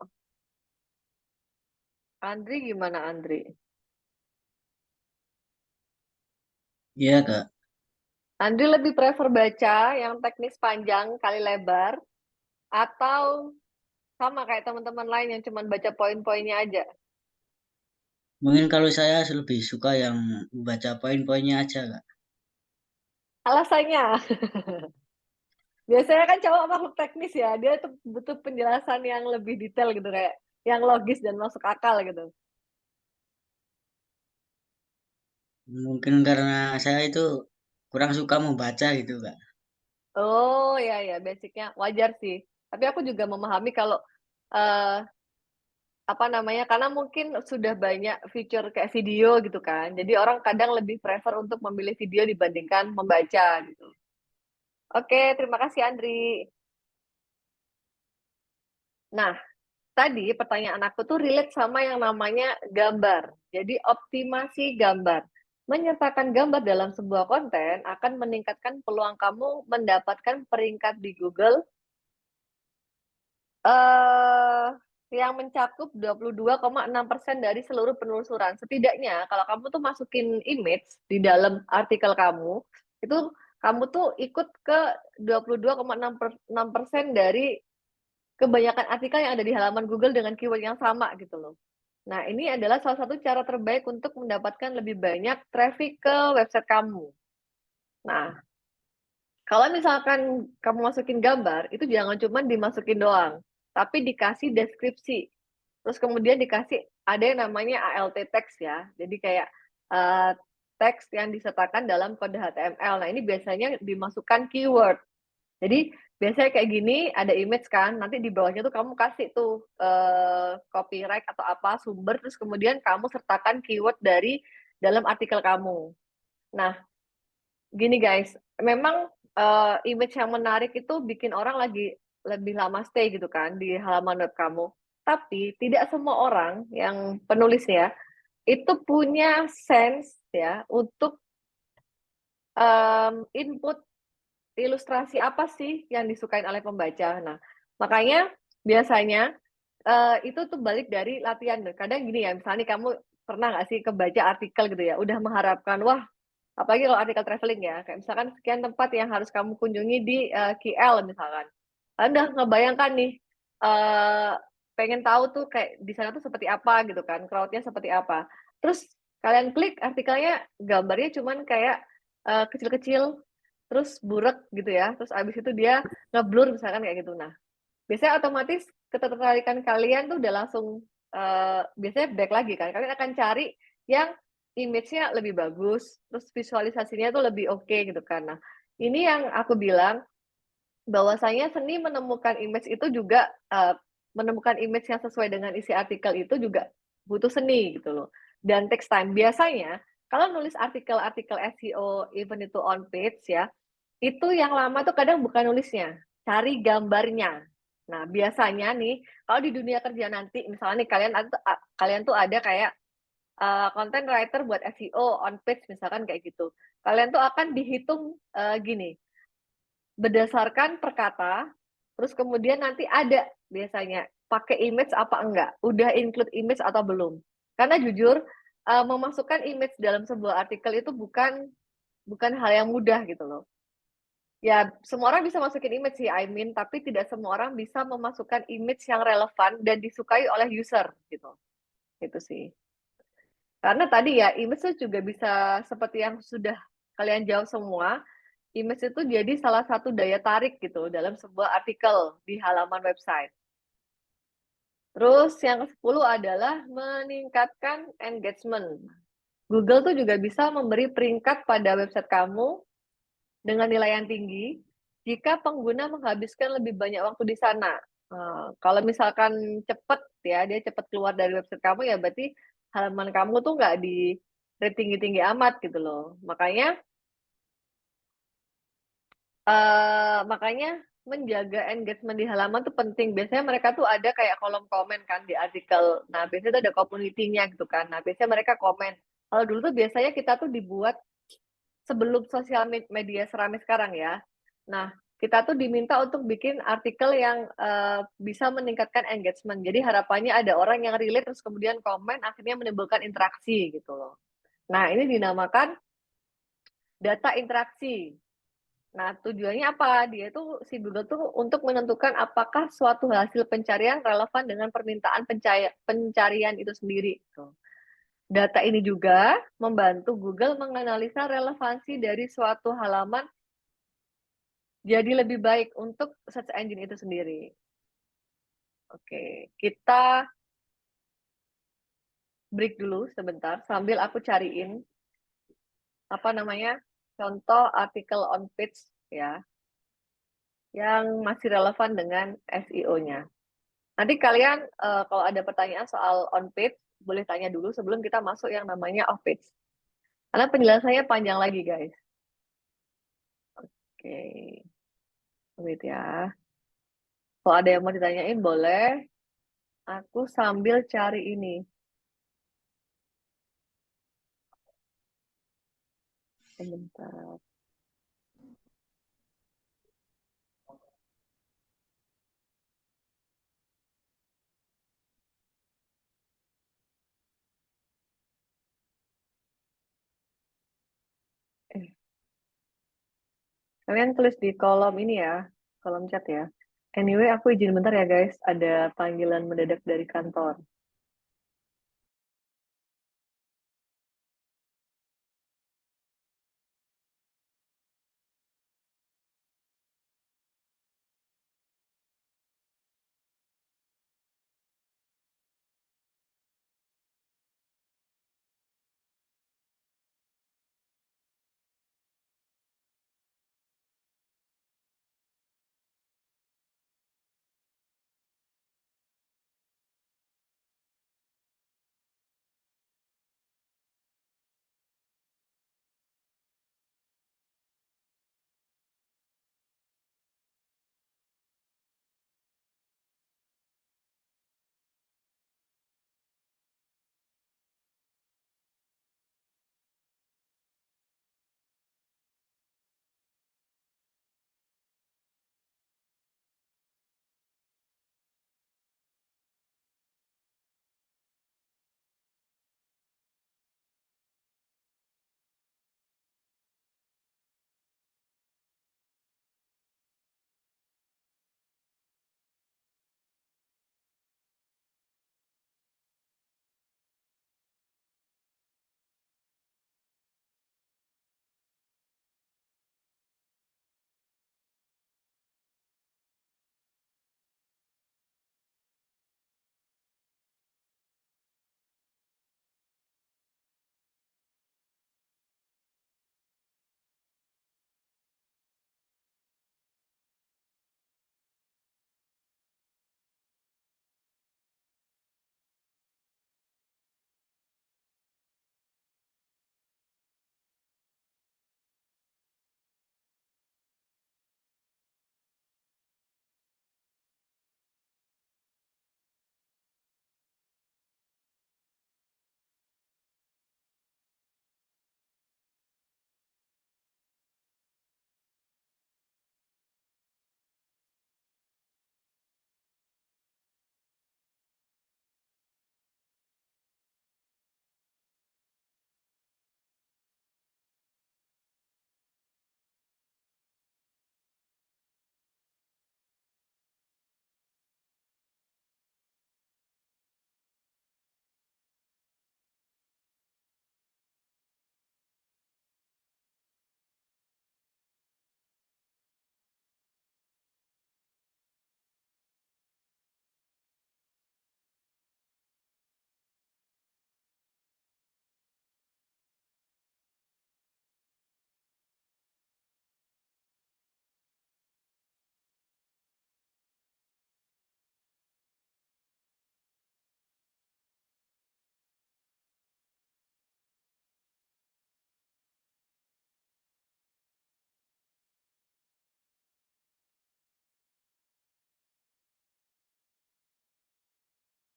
A: Andri gimana Andri?
D: Iya, Kak.
A: Andri lebih prefer baca yang teknis panjang kali lebar atau sama kayak teman-teman lain yang cuma baca poin-poinnya aja?
D: Mungkin kalau saya lebih suka yang baca poin-poinnya aja, Kak.
A: Alasannya? Biasanya kan cowok makhluk teknis ya, dia tuh butuh penjelasan yang lebih detail gitu kayak yang logis dan masuk akal gitu.
D: Mungkin karena saya itu kurang suka membaca gitu, Kak.
A: Oh ya ya, basicnya wajar sih. Tapi aku juga memahami kalau eh, apa namanya, karena mungkin sudah banyak fitur kayak video gitu kan. Jadi orang kadang lebih prefer untuk memilih video dibandingkan membaca gitu. Oke, terima kasih Andri. Nah, tadi pertanyaan aku tuh relate sama yang namanya gambar. Jadi optimasi gambar. Menyertakan gambar dalam sebuah konten akan meningkatkan peluang kamu mendapatkan peringkat di Google eh yang mencakup 22,6% dari seluruh penelusuran. Setidaknya kalau kamu tuh masukin image di dalam artikel kamu, itu kamu tuh ikut ke 22,6% dari kebanyakan artikel yang ada di halaman Google dengan keyword yang sama gitu loh. Nah, ini adalah salah satu cara terbaik untuk mendapatkan lebih banyak traffic ke website kamu. Nah, kalau misalkan kamu masukin gambar, itu jangan cuma dimasukin doang, tapi dikasih deskripsi. Terus kemudian dikasih ada yang namanya ALT text ya. Jadi kayak uh, teks yang disertakan dalam kode HTML. Nah, ini biasanya dimasukkan keyword. Jadi biasanya kayak gini, ada image kan, nanti di bawahnya tuh kamu kasih tuh copyright atau apa, sumber, terus kemudian kamu sertakan keyword dari dalam artikel kamu. Nah, gini guys, memang image yang menarik itu bikin orang lagi lebih lama stay gitu kan di halaman web kamu. Tapi tidak semua orang yang penulis ya, itu punya sense ya untuk input ilustrasi apa sih yang disukain oleh pembaca. Nah, makanya biasanya itu tuh balik dari latihan. Kadang gini ya, misalnya kamu pernah nggak sih kebaca artikel gitu ya, udah mengharapkan, wah, apalagi kalau artikel traveling ya, kayak misalkan sekian tempat yang harus kamu kunjungi di KL misalkan. Kalian udah ngebayangkan nih, pengen tahu tuh kayak di sana tuh seperti apa gitu kan, crowd-nya seperti apa. Terus kalian klik artikelnya, gambarnya cuman kayak kecil-kecil, terus burak gitu ya, terus abis itu dia ngeblur misalkan kayak gitu. Nah, biasanya otomatis ketertarikan kalian tuh udah langsung biasanya back lagi kan. Kalian akan cari yang image-nya lebih bagus, terus visualisasinya tuh lebih oke gitu kan. Nah, ini yang aku bilang bahwasanya seni menemukan image itu juga menemukan image yang sesuai dengan isi artikel itu juga butuh seni gitu loh. Dan takes time. Biasanya kalau nulis artikel-artikel SEO even itu on page ya, itu yang lama tuh kadang bukan nulisnya, cari gambarnya. Nah, biasanya nih kalau di dunia kerja nanti misalnya nih kalian tuh ada kayak content writer buat SEO on page misalkan kayak gitu. Kalian tuh akan dihitung gini, berdasarkan perkata, terus kemudian nanti ada biasanya pakai image apa enggak, udah include image atau belum. Karena jujur memasukkan image dalam sebuah artikel itu bukan hal yang mudah gitu loh. Ya, semua orang bisa masukin image sih, I mean, tapi tidak semua orang bisa memasukkan image yang relevan dan disukai oleh user gitu. Itu sih. Karena tadi ya, image itu juga bisa seperti yang sudah kalian jawab semua, image itu jadi salah satu daya tarik gitu dalam sebuah artikel di halaman website. Terus yang ke-10 adalah meningkatkan engagement. Google tuh juga bisa memberi peringkat pada website kamu dengan nilai yang tinggi jika pengguna menghabiskan lebih banyak waktu di sana. Kalau misalkan cepat ya, dia cepat keluar dari website kamu ya berarti halaman kamu tuh nggak di rate tinggi-tinggi amat gitu loh. Makanya menjaga engagement di halaman tuh penting. Biasanya mereka tuh ada kayak kolom komen kan di artikel. Nah, biasanya tuh ada community-nya gitu kan. Nah, biasanya mereka komen. Kalau dulu tuh biasanya kita tuh dibuat sebelum sosial media seramai sekarang ya. Nah, kita tuh diminta untuk bikin artikel yang bisa meningkatkan engagement. Jadi harapannya ada orang yang relate terus kemudian komen akhirnya menimbulkan interaksi gitu loh. Nah, ini dinamakan data interaksi. Nah, tujuannya apa? Dia itu si Google tuh untuk menentukan apakah suatu hasil pencarian relevan dengan permintaan pencarian itu sendiri. Data ini juga membantu Google menganalisa relevansi dari suatu halaman jadi lebih baik untuk search engine itu sendiri. Oke, kita break dulu sebentar sambil aku cariin apa namanya contoh artikel on page ya yang masih relevan dengan SEO-nya. Nanti kalian kalau ada pertanyaan soal on page boleh tanya dulu sebelum kita masuk yang namanya off page. Karena penjelasannya panjang lagi guys. Oke, wait ya. Kalau ada yang mau ditanyain boleh. Aku sambil cari ini. Sebentar. Kalian tulis di kolom ini ya, kolom chat ya. Anyway, aku izin bentar ya guys, ada panggilan mendadak dari kantor.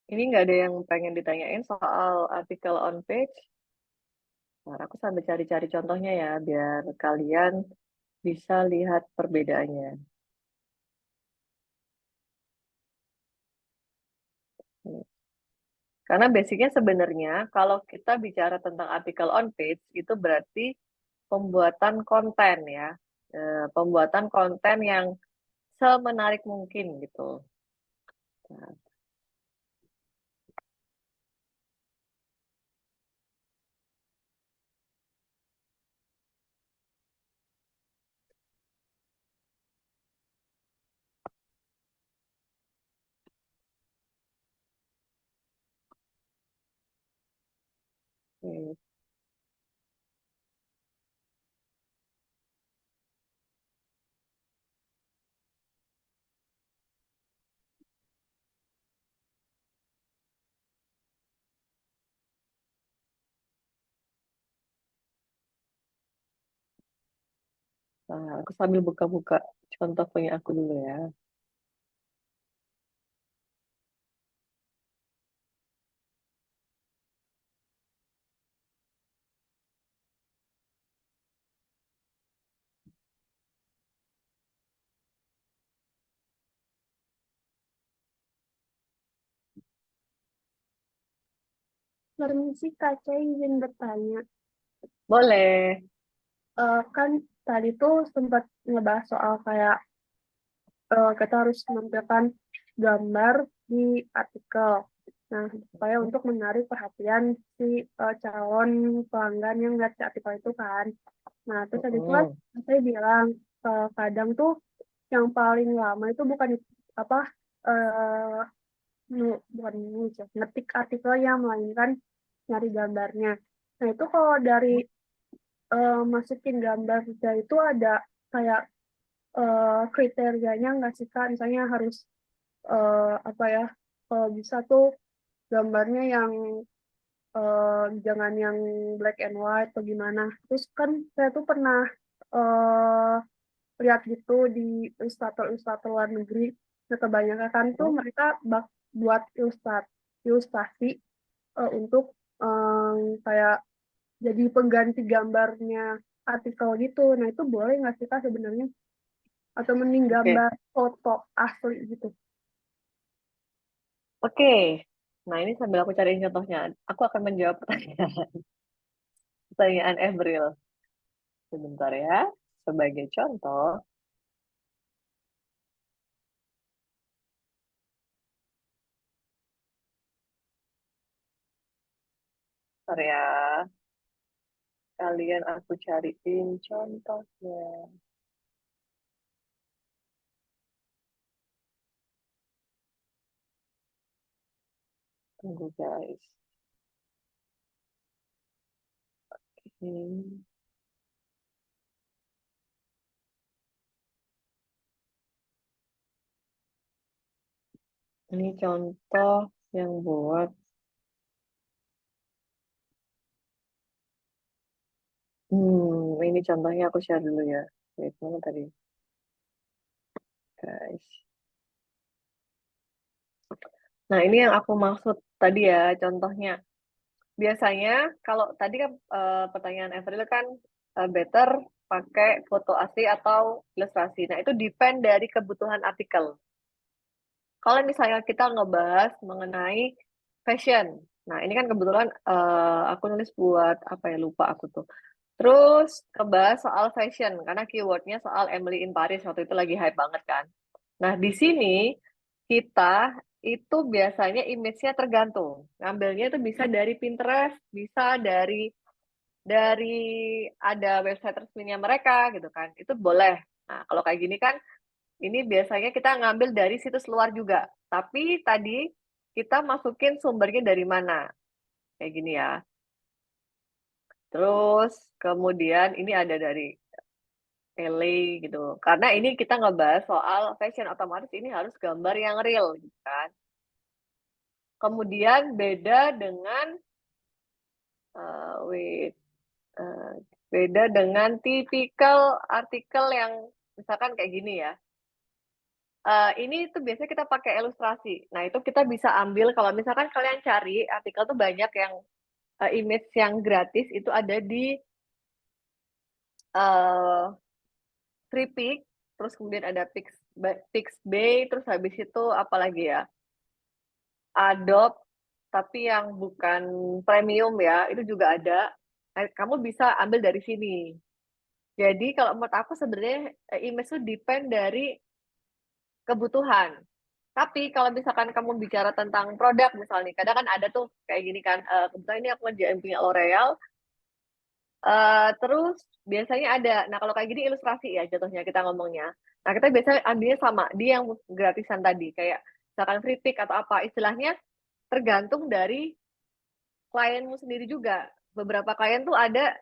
A: Ini nggak ada yang pengen ditanyain soal artikel on page. Nah, aku sambil cari-cari contohnya ya, biar kalian bisa lihat perbedaannya. Karena basicnya sebenarnya kalau kita bicara tentang artikel on page, itu berarti pembuatan konten ya. Pembuatan konten yang semenarik mungkin gitu. Nah, oke. Nah, aku sambil buka-buka contoh punya aku dulu ya.
E: Permisi Kak, saya izin bertanya.
A: Boleh.
E: Kan tadi tuh sempat ngebahas soal kayak kita harus menampilkan gambar di artikel. Nah, supaya untuk menarik perhatian si calon pelanggan yang lihat si artikel itu kan. Nah, terus tadi itu kan
A: Mm-mm.
E: saya bilang kadang tuh yang paling lama itu bukan apa eh bukan nulis ya, ngetik artikelnya, melainkan nyari gambarnya. Nah, itu kalau dari masukin gambar itu ada kayak kriterianya nggak sih Kak? Misalnya harus apa ya? Kalau bisa tuh gambarnya yang jangan yang black and white atau gimana. Terus kan saya tuh pernah eh lihat gitu di ilustrator luar negeri. Nah, kebanyakan kan tuh mereka buat ilustrasi untuk kayak jadi pengganti gambarnya artikel gitu. Nah, itu boleh nggak sih Kak sebenarnya? Atau mending
A: Oke.
E: gambar foto asli gitu?
A: Oke. Nah, ini sambil aku cariin contohnya. Aku akan menjawab pertanyaan Evril. Sebentar ya. Sebagai contoh, bentar ya. Kalian aku cariin contohnya. Tunggu guys. Hmm. Ini contoh yang buat. Ini contohnya aku share dulu ya. Wait, mana tadi, guys? Nah, ini yang aku maksud tadi ya, contohnya. Biasanya kalau tadi kan pertanyaan Evril kan better pakai foto asli atau ilustrasi. Nah, itu depend dari kebutuhan artikel. Kalau misalnya kita ngebahas mengenai fashion. Nah, ini kan kebetulan aku nulis buat apa ya, lupa aku tuh. Terus ngebahas soal fashion, karena keywordnya soal Emily in Paris waktu itu lagi hype banget kan. Nah, di sini kita itu biasanya image-nya tergantung. Ngambilnya itu bisa dari Pinterest, bisa dari ada website resminya mereka gitu kan. Itu boleh. Nah, kalau kayak gini kan ini biasanya kita ngambil dari situs luar juga. Tapi tadi kita masukin sumbernya dari mana. Kayak gini ya. Terus kemudian ini ada dari LA gitu. Karena ini kita ngebahas soal fashion, otomatis ini harus gambar yang real gitu kan. Kemudian beda dengan wait, beda dengan tipikal artikel yang misalkan kayak gini ya. Ini tuh biasanya kita pakai ilustrasi. Nah, itu kita bisa ambil kalau misalkan kalian cari artikel tuh banyak yang image yang gratis itu ada di Freepik, terus kemudian ada Pixabay, terus habis itu apa lagi ya? Adobe, tapi yang bukan premium ya, itu juga ada. Nah, kamu bisa ambil dari sini. Jadi kalau menurut aku sebenarnya image itu depend dari kebutuhan. Tapi kalau misalkan kamu bicara tentang produk misalnya, kadang kan ada tuh kayak gini kan, kebetulan ini aku ngerjain punya L'Oreal, terus biasanya ada, nah kalau kayak gini ilustrasi ya jatuhnya kita ngomongnya. Nah kita biasanya ambilnya sama, dia yang gratisan tadi, kayak misalkan free pick atau apa, istilahnya tergantung dari klienmu sendiri juga. Beberapa klien tuh ada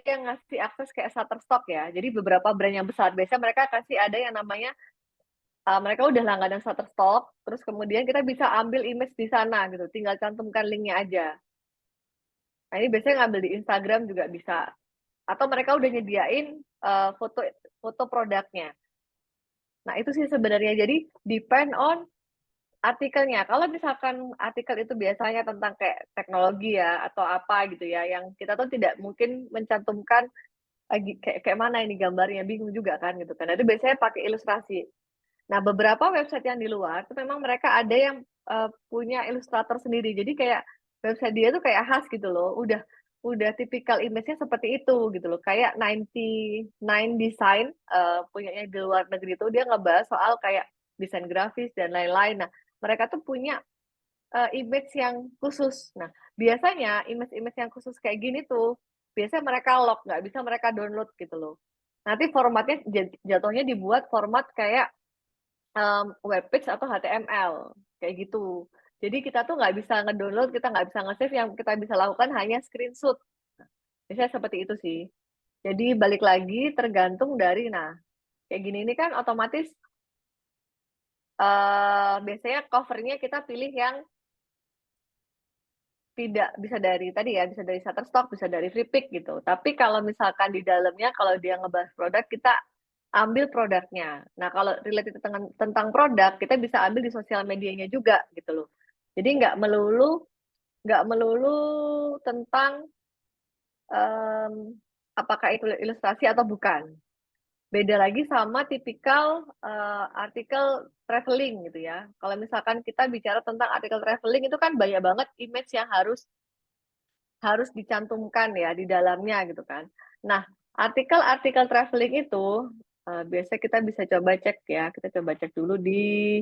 A: yang ngasih akses kayak Shutterstock ya, jadi beberapa brand yang besar, biasanya mereka kasih ada yang namanya mereka udah langganan Shutterstock, terus kemudian kita bisa ambil image di sana gitu, tinggal cantumkan linknya aja. Nah ini biasanya ngambil di Instagram juga bisa. Atau mereka udah nyediain foto foto produknya. Nah itu sih sebenarnya, jadi depend on artikelnya. Kalau misalkan artikel itu biasanya tentang kayak teknologi ya, atau apa gitu ya, yang kita tuh tidak mungkin mencantumkan kayak mana ini gambarnya, bingung juga kan gitu kan. Nah, itu biasanya pakai ilustrasi. Nah, beberapa website yang di luar itu memang mereka ada yang punya ilustrator sendiri. Jadi kayak website dia tuh kayak khas gitu loh. Udah tipikal image-nya seperti itu gitu loh. Kayak 99 Design punyanya di luar negeri itu dia ngebahas soal kayak desain grafis dan lain-lain. Nah, mereka tuh punya image yang khusus. Nah, biasanya image-image yang khusus kayak gini tuh biasanya mereka lock, nggak bisa mereka download gitu loh. Nanti formatnya jatuhnya dibuat format kayak webpage atau HTML kayak gitu. Jadi kita tuh nggak bisa ngedownload, kita nggak bisa nge-save, yang kita bisa lakukan hanya screenshot. Biasanya seperti itu sih. Jadi balik lagi tergantung dari, nah kayak gini ini kan otomatis biasanya covernya kita pilih yang tidak bisa dari tadi ya, bisa dari Shutterstock, bisa dari Freepik gitu. Tapi kalau misalkan di dalamnya, kalau dia ngebahas produk, kita ambil produknya. Nah, kalau related tentang produk, kita bisa ambil di sosial medianya juga gitu loh. Jadi nggak melulu tentang apakah itu ilustrasi atau bukan. Beda lagi sama tipikal artikel traveling gitu ya. Kalau misalkan kita bicara tentang artikel traveling itu kan banyak banget image yang harus dicantumkan ya di dalamnya gitu kan. Nah, artikel-artikel traveling itu biasanya kita bisa coba cek ya. Kita coba cek dulu di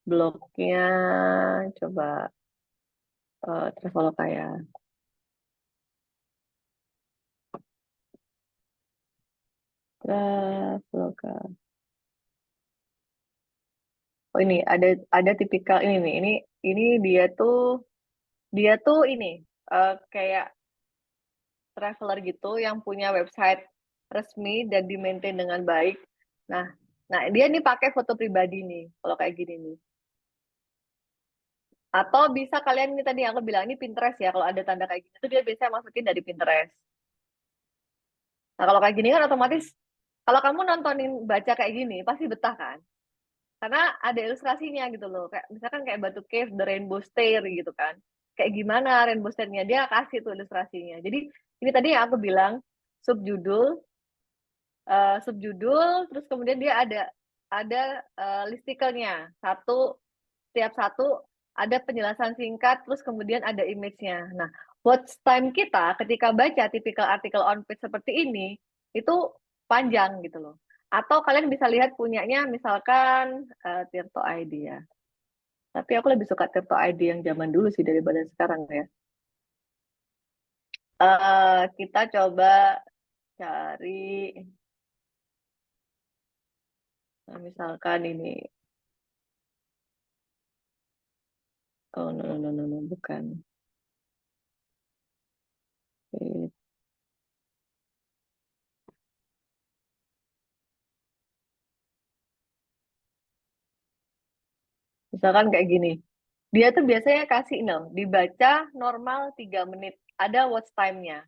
A: blognya, coba Traveloka ya. Traveloka. Oh ini ada tipikal ini nih. Ini dia tuh ini kayak traveler gitu yang punya website resmi dan di-maintain dengan baik. Nah, dia nih pakai foto pribadi nih kalau kayak gini nih. Atau bisa kalian ini tadi yang aku bilang ini Pinterest ya, kalau ada tanda kayak gini tuh dia biasanya masukin dari Pinterest. Nah, kalau kayak gini kan otomatis kalau kamu nontonin baca kayak gini pasti betah kan? Karena ada ilustrasinya gitu loh. Kayak misalkan kayak Batu Cave, The Rainbow Stair gitu kan. Kayak gimana Rainbow Stair-nya, dia kasih tuh ilustrasinya. Jadi ini tadi yang aku bilang subjudul terus kemudian dia ada listikelnya. Setiap satu ada penjelasan singkat, terus kemudian ada image-nya. Nah, watch time kita ketika baca tipikal artikel on page seperti ini, itu panjang gitu loh. Atau kalian bisa lihat punyanya misalkan Tirto ID ya. Tapi aku lebih suka Tirto ID yang zaman dulu sih daripada sekarang ya. Kita coba cari, nah, misalkan ini. Oh, no, bukan. Misalkan kayak gini. Dia tuh biasanya kasih dibaca normal 3 menit. Ada watch time-nya.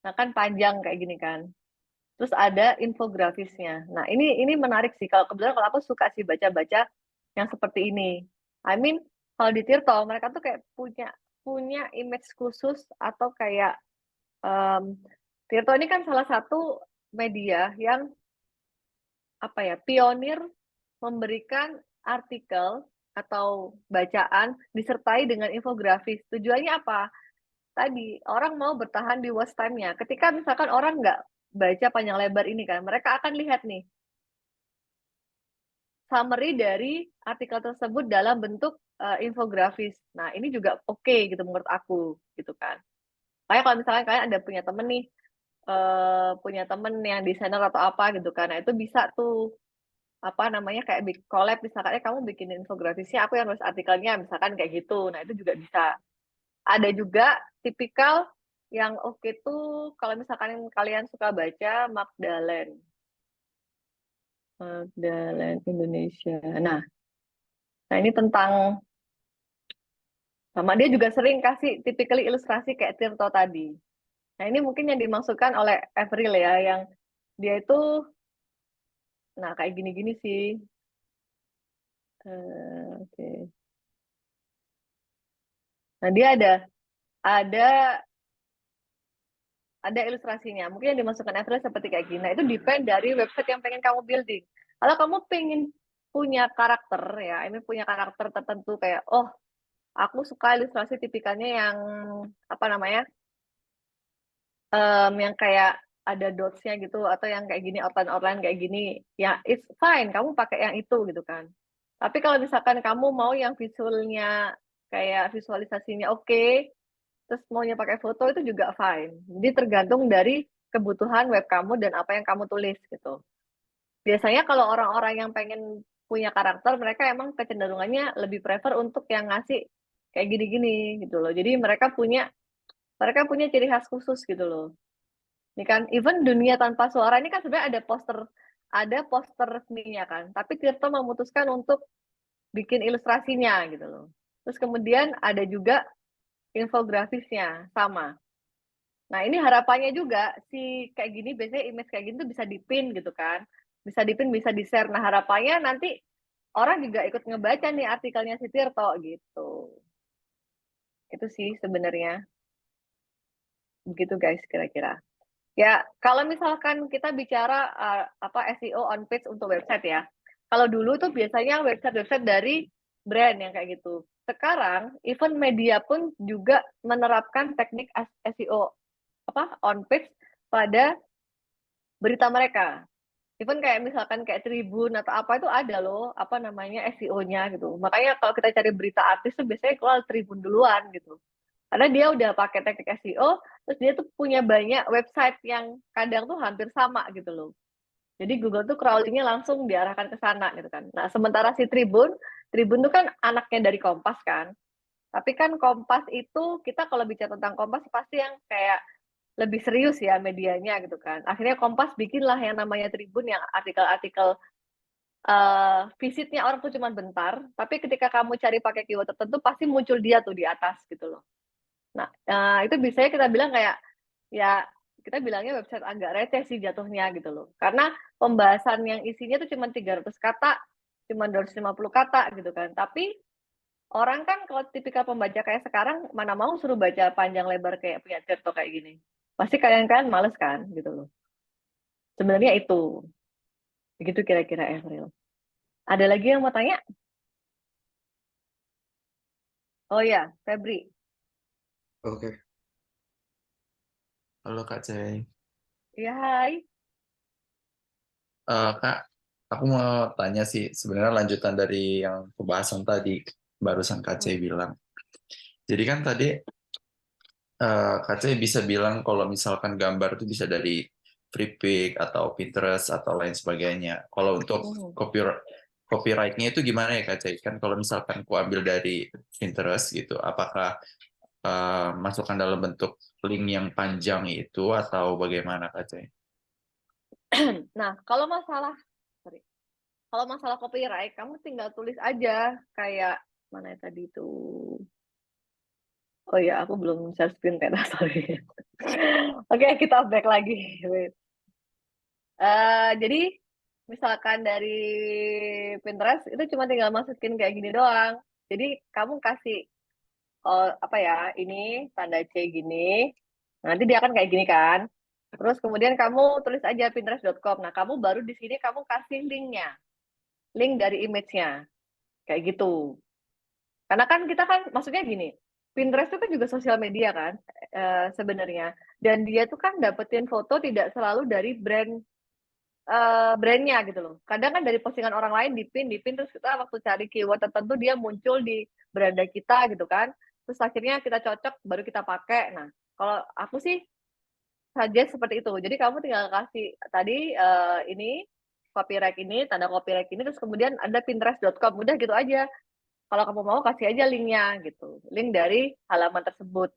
A: Nah kan panjang kayak gini kan. terus ada infografisnya. Nah, ini menarik sih. Kebetulan kalau aku suka sih baca-baca yang seperti ini. I mean, kalau di Tirto mereka tuh kayak punya image khusus atau kayak Tirto ini kan salah satu media yang pionir memberikan artikel atau bacaan disertai dengan infografis. Tujuannya apa? Tadi orang mau bertahan di watch time-nya. Ketika misalkan orang nggak baca panjang lebar ini kan, mereka akan lihat nih summary dari artikel tersebut dalam bentuk infografis. Nah, ini juga oke gitu menurut aku gitu kan. Kayak kalau misalkan kalian ada punya temen nih, punya temen yang desainer atau apa gitu kan, nah itu bisa tuh kayak collab misalkan kamu bikin infografisnya, aku yang nulis artikelnya misalkan kayak gitu. Nah, itu juga bisa. Ada juga tipikal yang oke tuh kalau misalkan kalian suka baca Magdalene Indonesia. Nah ini tentang sama dia juga sering kasih typically ilustrasi kayak Tirto tadi. Nah, ini mungkin yang dimaksudkan oleh Avril ya, yang dia itu kayak gini-gini sih. Oke. Nah, dia ada ilustrasinya. Mungkin yang dimasukkan Avril seperti kayak gini. Nah, itu depend dari website yang pengen kamu building. Kalau kamu pengen punya karakter ya, ini punya karakter tertentu kayak, oh, aku suka ilustrasi tipikalnya yang yang kayak ada dots-nya gitu, atau yang kayak gini, outline kayak gini, ya it's fine, kamu pakai yang itu gitu kan. Tapi kalau misalkan kamu mau yang visualnya kayak visualisasinya oke, terus maunya pakai foto itu juga fine. Jadi tergantung dari kebutuhan web kamu dan apa yang kamu tulis gitu. Biasanya kalau orang-orang yang pengen punya karakter, mereka emang kecenderungannya lebih prefer untuk yang ngasih kayak gini-gini gitu loh. Jadi mereka punya ciri khas khusus gitu loh. Ini kan even Dunia Tanpa Suara ini kan sebenarnya ada poster resminya kan, tapi Tirto memutuskan untuk bikin ilustrasinya gitu loh. Terus kemudian ada juga infografisnya sama. Nah, ini harapannya juga si kayak gini, biasanya image kayak gini tuh bisa dipin gitu kan. Bisa dipin, bisa di-share. Nah, harapannya nanti orang juga ikut ngebaca nih artikelnya si Tirto gitu. Itu sih sebenarnya. Begitu guys kira-kira. Ya, kalau misalkan kita bicara SEO on page untuk website ya. Kalau dulu tuh biasanya website-website dari brand yang kayak gitu. Sekarang even media pun juga menerapkan teknik SEO on page pada berita mereka. Even kayak misalkan kayak Tribun atau apa itu ada loh SEO-nya gitu. Makanya kalau kita cari berita artis tuh biasanya keluar Tribun duluan gitu. Karena dia udah pakai teknik SEO, terus dia tuh punya banyak website yang kadang tuh hampir sama gitu loh. Jadi Google tuh crawlingnya langsung diarahkan ke sana gitu kan. Nah, sementara si Tribun tuh kan anaknya dari Kompas kan. Tapi kan Kompas itu, kita kalau bicara tentang Kompas pasti yang kayak lebih serius ya medianya gitu kan. Akhirnya Kompas bikinlah yang namanya Tribun, yang artikel-artikel visitnya orang tuh cuma bentar, tapi ketika kamu cari pakai keyword tertentu pasti muncul dia tuh di atas gitu loh. Nah, itu biasanya kita bilang kayak, ya kita bilangnya website agak receh sih jatuhnya gitu loh. Karena pembahasan yang isinya tuh cuma 300 kata, cuma 250 kata gitu kan. Tapi orang kan kalau tipikal pembaca kayak sekarang, mana mau suruh baca panjang lebar kayak punya Tirto kayak gini. Pasti kalian kan males kan gitu loh. Sebenarnya itu. Begitu kira-kira Avril. Ada lagi yang mau tanya? Oh ya, Febri.
F: Oke. Halo Kak Cey.
A: Iya, hai.
F: Kak, aku mau tanya sih, sebenarnya lanjutan dari yang pembahasan tadi, barusan Kak Cey bilang. Jadi kan tadi Kak Cey bisa bilang kalau misalkan gambar itu bisa dari Freepik atau Pinterest atau lain sebagainya. Kalau untuk copyright-nya itu gimana ya Kak Cey? Kan kalau misalkan aku ambil dari Pinterest gitu, apakah masukkan dalam bentuk link yang panjang itu atau bagaimana Kak Cey?
A: Nah, kalau masalah copyright, kamu tinggal tulis aja kayak mana ya tadi itu. Oh ya, aku belum share screen karena sorry. Oke, kita back lagi. Wait. Jadi misalkan dari Pinterest itu cuma tinggal masukin kayak gini doang. Jadi kamu kasih apa ya, ini tanda C gini. Nanti dia akan kayak gini kan. Terus kemudian kamu tulis aja pinterest.com. Nah, kamu baru di sini kamu kasih linknya. Link dari image-nya. Kayak gitu. Karena kan kita kan maksudnya gini, Pinterest itu kan juga sosial media kan sebenarnya. Dan dia tuh kan dapetin foto tidak selalu dari brandnya gitu loh. Kadang kan dari postingan orang lain dipin terus kita waktu cari keyword tertentu dia muncul di beranda kita gitu kan. Terus akhirnya kita cocok baru kita pakai. Nah, kalau aku sih saja seperti itu. Jadi kamu tinggal kasih tadi ini copyright ini, tanda copyright ini terus kemudian ada pinterest.com. Udah gitu aja. Kalau kamu mau kasih aja linknya gitu. Link dari halaman tersebut.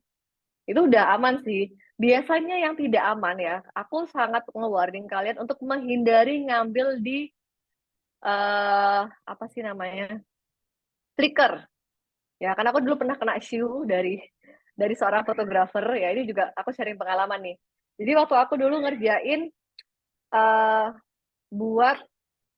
A: Itu udah aman sih. Biasanya yang tidak aman ya, aku sangat nge-warning kalian untuk menghindari ngambil di apa sih namanya? Flickr. Ya, karena aku dulu pernah kena issue dari seorang fotografer ya. Ini juga aku sharing pengalaman nih. Jadi waktu aku dulu ngerjain buat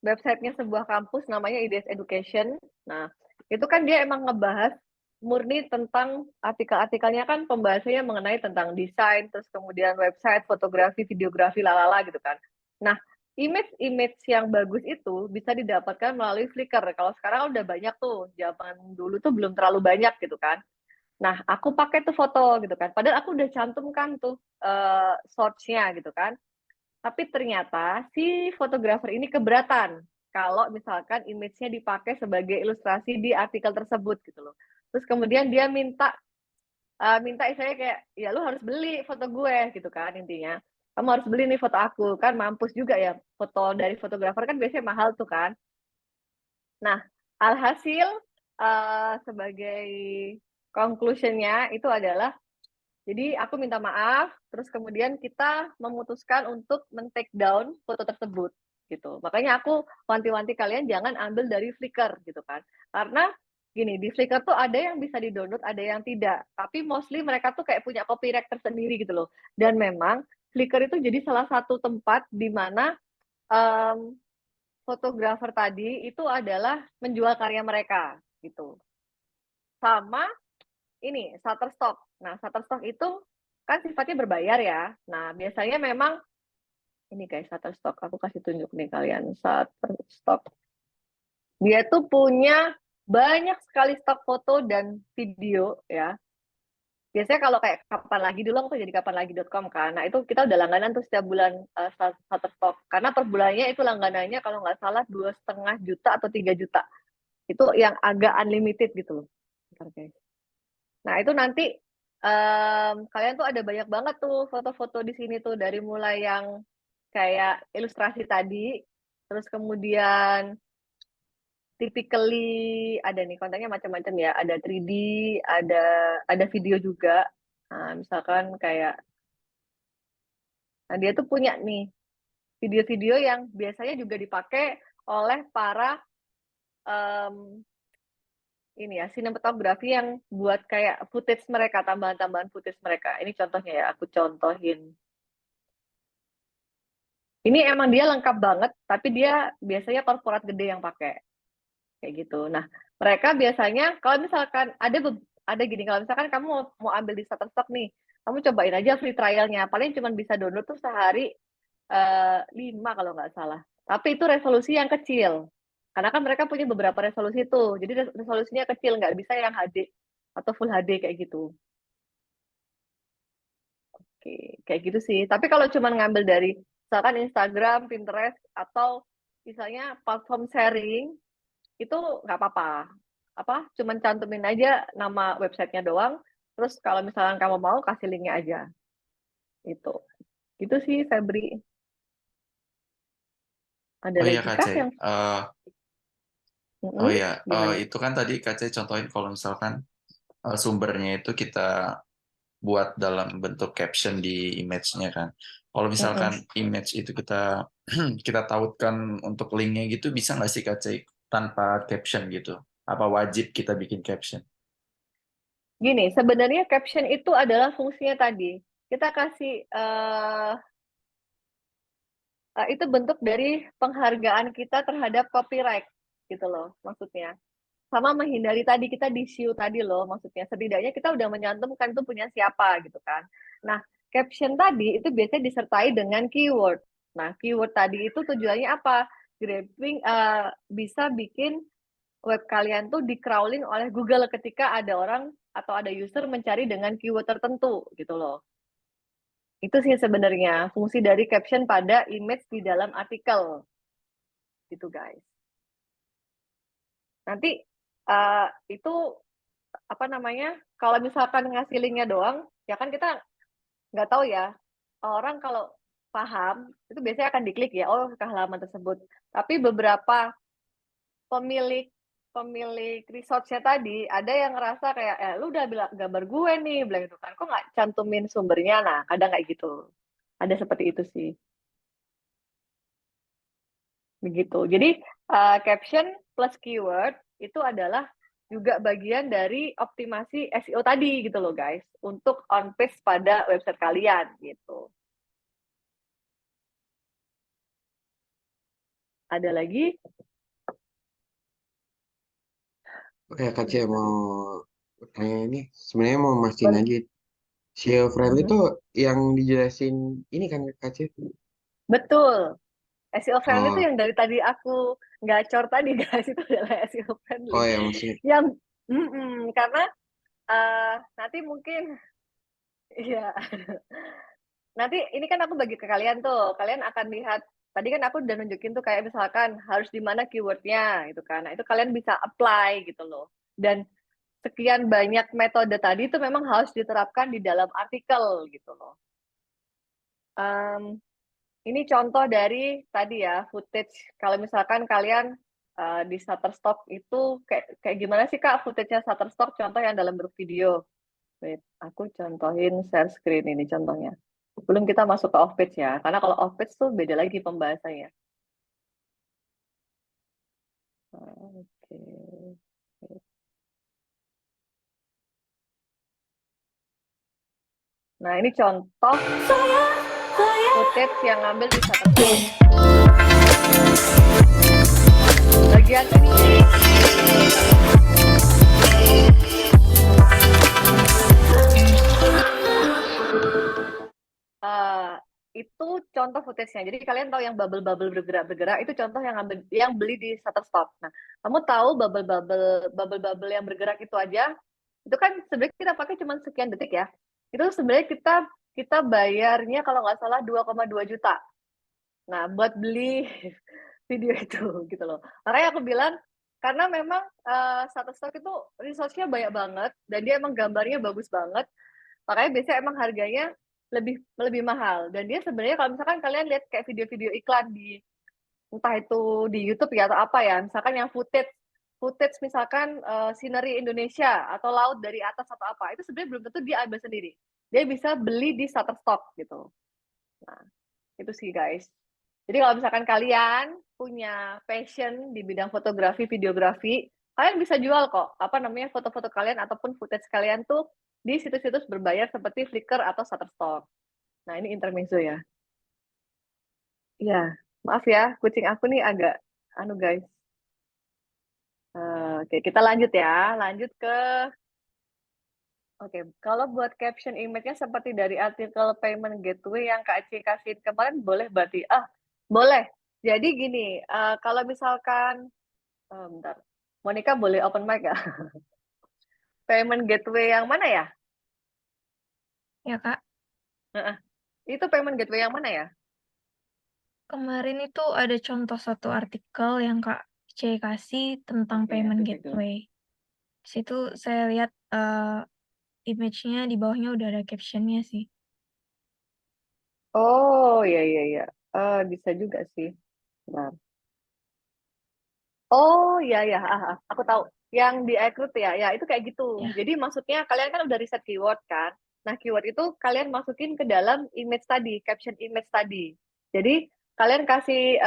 A: websitenya sebuah kampus namanya IDS Education. Nah, itu kan dia emang ngebahas murni tentang artikel-artikelnya kan pembahasannya mengenai tentang desain, terus kemudian website, fotografi, videografi, lalala gitu kan. Nah, image-image yang bagus itu bisa didapatkan melalui Flickr. Kalau sekarang udah banyak tuh, zaman dulu tuh belum terlalu banyak gitu kan. Nah, aku pakai tuh foto gitu kan. Padahal aku udah cantumkan tuh source-nya gitu kan. Tapi ternyata si fotografer ini keberatan kalau misalkan image-nya dipakai sebagai ilustrasi di artikel tersebut gitu loh. Terus kemudian dia minta saya kayak ya lu harus beli foto gue gitu kan intinya. Kamu harus beli nih foto aku kan mampus juga ya. Foto dari fotografer kan biasanya mahal tuh kan. Nah, alhasil sebagai conclusion-nya itu adalah jadi aku minta maaf, terus kemudian kita memutuskan untuk men-take down foto tersebut gitu. Makanya aku wanti-wanti kalian jangan ambil dari Flickr gitu kan. Karena gini, di Flickr tuh ada yang bisa di-download, ada yang tidak. Tapi mostly mereka tuh kayak punya copyright tersendiri gitu loh. Dan memang Flickr itu jadi salah satu tempat di mana fotografer tadi itu adalah menjual karya mereka gitu. Sama ini Shutterstock. Nah, Shutterstock itu kan sifatnya berbayar ya. Nah, biasanya memang ini guys Shutterstock. Aku kasih tunjuk nih kalian Shutterstock. Dia tuh punya banyak sekali stok foto dan video ya. Biasanya kalau kayak kapan lagi dulu aku jadi kapanlagi.com kan. Nah, itu kita udah langganan tuh setiap bulan Shutterstock. Karena per bulannya itu langganannya kalau nggak salah 2,5 juta atau 3 juta. Itu yang agak unlimited gitu loh. Bentar, guys. Nah, itu nanti kalian tuh ada banyak banget tuh foto-foto di sini tuh dari mulai yang kayak ilustrasi tadi, terus kemudian typically ada nih kontennya macam-macam ya, ada 3D, ada video juga. Nah, misalkan kayak nah dia tuh punya nih video-video yang biasanya juga dipakai oleh para ini ya sinematografi yang buat kayak footage mereka, tambahan-tambahan footage mereka. Ini contohnya ya, aku contohin. Ini emang dia lengkap banget, tapi dia biasanya korporat gede yang pakai kayak gitu. Nah, mereka biasanya kalau misalkan ada gini, kalau misalkan kamu mau ambil di Shutterstock nih, kamu cobain aja free trialnya. Paling cuma bisa download tuh sehari 5 kalau nggak salah. Tapi itu resolusi yang kecil. Karena kan mereka punya beberapa resolusi tuh. Jadi resolusinya kecil, nggak bisa yang HD atau full HD kayak gitu. Oke, kayak gitu sih. Tapi kalau cuma ngambil dari misalkan Instagram, Pinterest, atau misalnya platform sharing, itu nggak apa-apa. Cuman cantumin aja nama websitenya doang. Terus kalau misalkan kamu mau, kasih linknya aja. Itu. Gitu sih, Febri. Ada
F: Oh iya
A: lagi
F: Kak
A: kah
F: Cey,
A: yang...
F: oh iya,
A: Gimana?
F: itu kan tadi Kak Cey contohin kalau misalkan sumbernya itu kita buat dalam bentuk caption di image-nya kan. Kalau misalkan image itu kita kita tautkan untuk linknya gitu, bisa nggak sih Kak Cey tanpa caption gitu? Apa wajib kita bikin caption?
A: Gini, sebenarnya caption itu adalah fungsinya tadi. Kita kasih itu bentuk dari penghargaan kita terhadap copyright gitu loh maksudnya. Sama menghindari tadi kita di SEO tadi loh maksudnya. Setidaknya kita udah menyantumkan itu punya siapa gitu kan. Nah, caption tadi itu biasanya disertai dengan keyword. Nah, keyword tadi itu tujuannya apa? Grabbing bisa bikin web kalian tuh di crawling oleh Google ketika ada orang atau ada user mencari dengan keyword tertentu gitu loh. Itu sih sebenarnya fungsi dari caption pada image di dalam artikel. Gitu guys. Nanti itu apa namanya? Kalau misalkan ngasih linknya doang, ya kan kita nggak tahu ya. Orang kalau paham itu biasanya akan diklik ya, oh ke halaman tersebut. Tapi beberapa pemilik research-nya tadi ada yang ngerasa kayak lu udah bilang gambar gue nih bilang gitu kan, kok nggak cantumin sumbernya. Nah kadang kayak gitu, ada seperti itu sih begitu. Jadi caption plus keyword itu adalah juga bagian dari optimasi SEO tadi gitu loh guys, untuk on page pada website kalian gitu. Ada lagi?
G: Oke, Kak C mau tanya ini. Sebenarnya mau mastiin
A: Boleh.
G: lagi. SEO friendly
A: Mhm.
G: tuh yang dijelasin ini kan Kak C?
A: Betul. SEO friendly itu
G: Oh,
A: yang dari tadi aku gacor tadi guys, itu adalah SEO friendly.
G: oh ya maksudnya.
A: Yang karena nanti mungkin ya nanti ini kan aku bagi ke kalian tuh, kalian akan lihat tadi kan aku udah nunjukin tuh kayak misalkan harus di mana keywordnya gitu kan. Nah itu kalian bisa apply gitu loh. Dan sekian banyak metode tadi itu memang harus diterapkan di dalam artikel gitu loh. Ini contoh dari tadi ya footage. Kalau misalkan kalian di Shutterstock itu kayak gimana sih Kak footage-nya Shutterstock? Contoh yang dalam bentuk video. Wait, aku contohin share screen ini contohnya. Belum kita masuk ke off page ya, karena kalau off page tuh beda lagi pembahasannya. Oke. Nah ini contoh footage yang ngambil di Shutterstock. Bagian ini itu contoh footage-nya. Jadi kalian tahu yang bubble-bubble bergerak-bergerak itu contoh yang beli di Shutterstock. Nah, kamu tahu bubble-bubble yang bergerak itu aja, itu kan sebenarnya kita pakai cuma sekian detik ya. Itu sebenarnya kita bayarnya kalau nggak salah 2,2 juta. Nah, buat beli video itu gitu loh. Makanya aku bilang karena memang Shutterstock itu resource-nya banyak banget dan dia emang gambarnya bagus banget. Makanya biasanya emang harganya lebih mahal. Dan dia sebenarnya kalau misalkan kalian lihat kayak video-video iklan di entah itu di YouTube ya atau apa ya, misalkan yang footage misalkan scenery Indonesia atau laut dari atas atau apa, itu sebenarnya belum tentu dia ambil sendiri. Dia bisa beli di Shutterstock gitu. Nah, itu sih guys. Jadi kalau misalkan kalian punya passion di bidang fotografi, videografi, kalian bisa jual kok apa namanya foto-foto kalian ataupun footage kalian tuh di situs-situs berbayar seperti Flickr atau Shutterstock. Nah, ini intermezzo ya. Iya, maaf ya, kucing aku nih agak anu guys. Oke, kita lanjut ya. Lanjut ke Oke, kalau buat caption image-nya seperti dari artikel payment gateway yang Kak Ci kasih kemarin boleh berarti? Boleh. Jadi gini, kalau misalkan bentar. Monica boleh open mic ya? Payment gateway yang mana ya?
B: Ya, Kak.
A: Itu payment gateway yang mana ya?
B: Kemarin itu ada contoh satu artikel yang Kak C kasih tentang
A: Oke,
B: payment
A: aku cek dulu.
B: gateway. Di situ saya lihat image-nya di bawahnya udah ada caption-nya sih.
A: Oh, iya. Bisa juga sih. Bentar. Oh, iya. Aku tahu. Yang di iCloud ya, itu kayak gitu.
B: Ya.
A: Jadi maksudnya kalian kan udah riset keyword kan? Nah, keyword itu kalian masukin ke dalam image tadi, caption image tadi. Jadi kalian kasih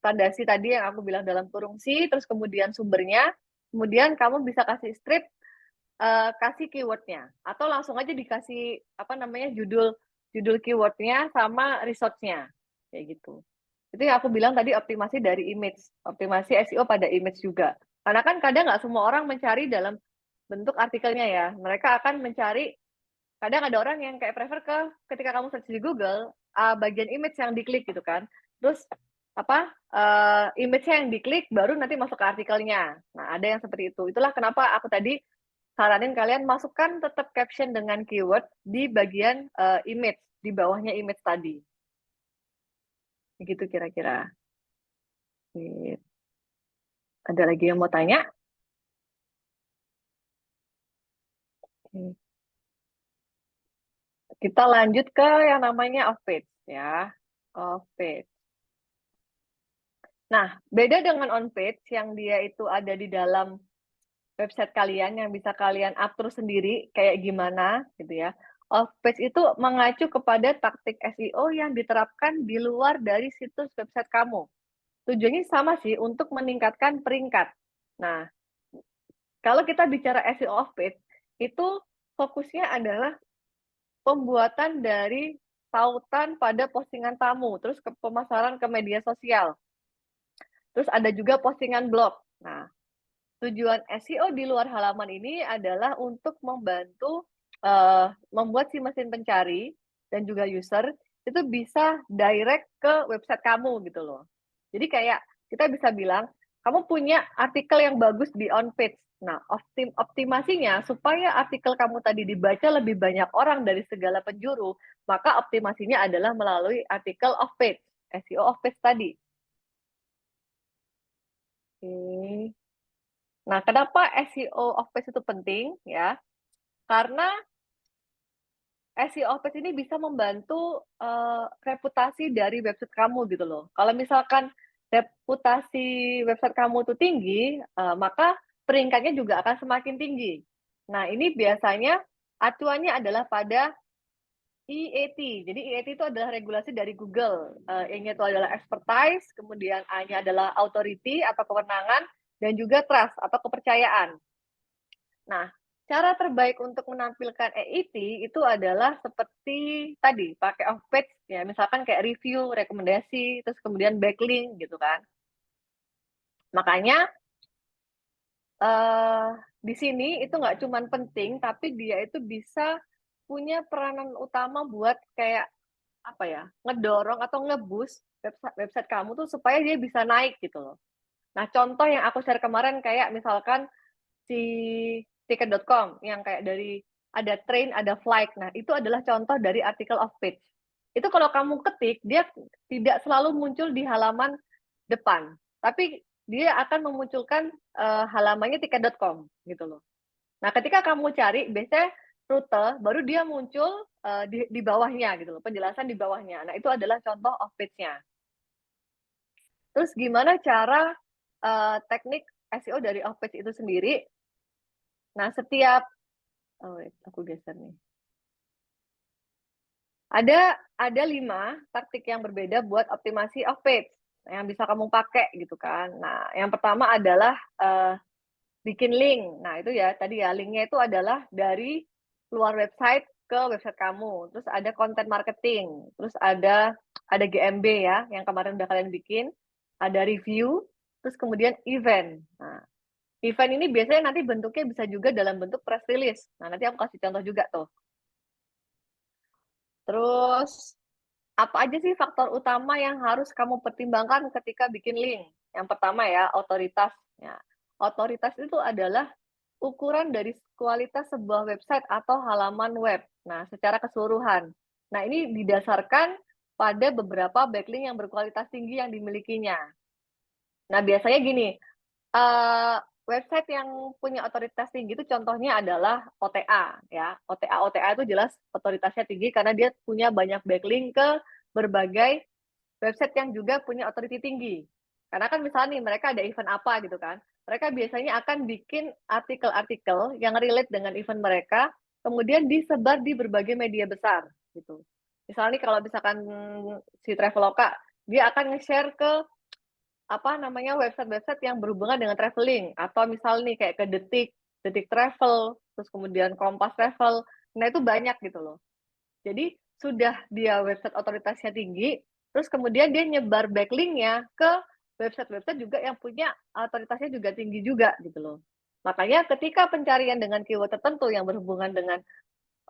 A: tandasi tadi yang aku bilang dalam kurung si, terus kemudian sumbernya, kemudian kamu bisa kasih strip, kasih keywordnya, atau langsung aja dikasih apa namanya judul keywordnya sama resource-nya, kayak gitu. Itu yang aku bilang tadi, optimasi dari image, optimasi SEO pada image juga. Karena kan kadang nggak semua orang mencari dalam bentuk artikelnya ya. Mereka akan mencari, kadang ada orang yang kayak prefer ke ketika kamu search di Google, bagian image yang diklik gitu kan. Terus image-nya yang diklik baru nanti masuk ke artikelnya. Nah, ada yang seperti itu. Itulah kenapa aku tadi saranin kalian masukkan tetap caption dengan keyword di bagian image, di bawahnya image tadi. Begitu kira-kira. Ada lagi yang mau tanya? Kita lanjut ke yang namanya off page ya. Off page. Nah, beda dengan on page yang dia itu ada di dalam website kalian yang bisa kalian atur sendiri kayak gimana gitu ya. Off page itu mengacu kepada taktik SEO yang diterapkan di luar dari situs website kamu. Tujuannya sama sih, untuk meningkatkan peringkat. Nah, kalau kita bicara SEO off page, itu fokusnya adalah pembuatan dari tautan pada postingan tamu, terus ke pemasaran ke media sosial. Terus ada juga postingan blog. Nah, tujuan SEO di luar halaman ini adalah untuk membantu membuat si mesin pencari dan juga user itu bisa direct ke website kamu gitu loh. Jadi kayak kita bisa bilang, kamu punya artikel yang bagus di on page. Nah, optimasinya supaya artikel kamu tadi dibaca lebih banyak orang dari segala penjuru, maka optimasinya adalah melalui artikel off page, SEO off page tadi. Oke. Nah, kenapa SEO off page itu penting ya? Karena SEO off page ini bisa membantu reputasi dari website kamu gitu loh. Kalau misalkan reputasi website kamu itu tinggi, maka peringkatnya juga akan semakin tinggi. Nah, ini biasanya acuannya adalah pada EAT. Jadi EAT itu adalah regulasi dari Google. E-nya itu adalah expertise, kemudian A-nya adalah authority atau kewenangan, dan juga trust atau kepercayaan. Nah, cara terbaik untuk menampilkan EAT itu adalah seperti tadi, pakai off page ya, misalkan kayak review, rekomendasi, terus kemudian backlink gitu kan. Makanya di sini itu nggak cuma penting, tapi dia itu bisa punya peranan utama buat kayak apa ya, ngedorong atau nge-boost website kamu tuh supaya dia bisa naik gitu loh. Nah, contoh yang aku share kemarin kayak misalkan si tiket.com yang kayak dari ada train, ada flight. Nah, itu adalah contoh dari artikel off page. Itu kalau kamu ketik, dia tidak selalu muncul di halaman depan, tapi dia akan memunculkan halamannya tiket.com gitu loh. Nah, ketika kamu cari, biasanya rute, baru dia muncul di bawahnya gitu loh, penjelasan di bawahnya. Nah, itu adalah contoh off page-nya. Terus gimana cara teknik SEO dari off page itu sendiri? Nah, setiap aku geser nih. Ada 5 taktik yang berbeda buat optimasi off page yang bisa kamu pakai gitu kan. Nah, yang pertama adalah bikin link. Nah, itu ya tadi ya, linknya itu adalah dari luar website ke website kamu. Terus ada content marketing, terus ada GMB ya yang kemarin udah kalian bikin, ada review, terus kemudian event. Nah, event ini biasanya nanti bentuknya bisa juga dalam bentuk press release. Nah, nanti aku kasih contoh juga tuh. Terus, apa aja sih faktor utama yang harus kamu pertimbangkan ketika bikin link? Yang pertama ya, otoritas. Ya. Otoritas itu adalah ukuran dari kualitas sebuah website atau halaman web. Nah, secara keseluruhan. Nah, ini didasarkan pada beberapa backlink yang berkualitas tinggi yang dimilikinya. Nah, biasanya gini, website yang punya otoritas tinggi itu contohnya adalah OTA ya. OTA itu jelas otoritasnya tinggi karena dia punya banyak backlink ke berbagai website yang juga punya otoritas tinggi. Karena kan misalnya nih mereka ada event apa gitu kan. Mereka biasanya akan bikin artikel-artikel yang relate dengan event mereka, kemudian disebar di berbagai media besar gitu. Misalnya nih kalau misalkan si Traveloka, dia akan nge-share ke website-website yang berhubungan dengan traveling, atau misal nih kayak ke Detik Travel, terus kemudian Kompas Travel. Nah, itu banyak gitu loh. Jadi sudah dia website otoritasnya tinggi, Terus kemudian dia nyebar backlink-nya ke website-website juga yang punya otoritasnya juga tinggi juga gitu loh. Makanya ketika pencarian dengan keyword tertentu yang berhubungan dengan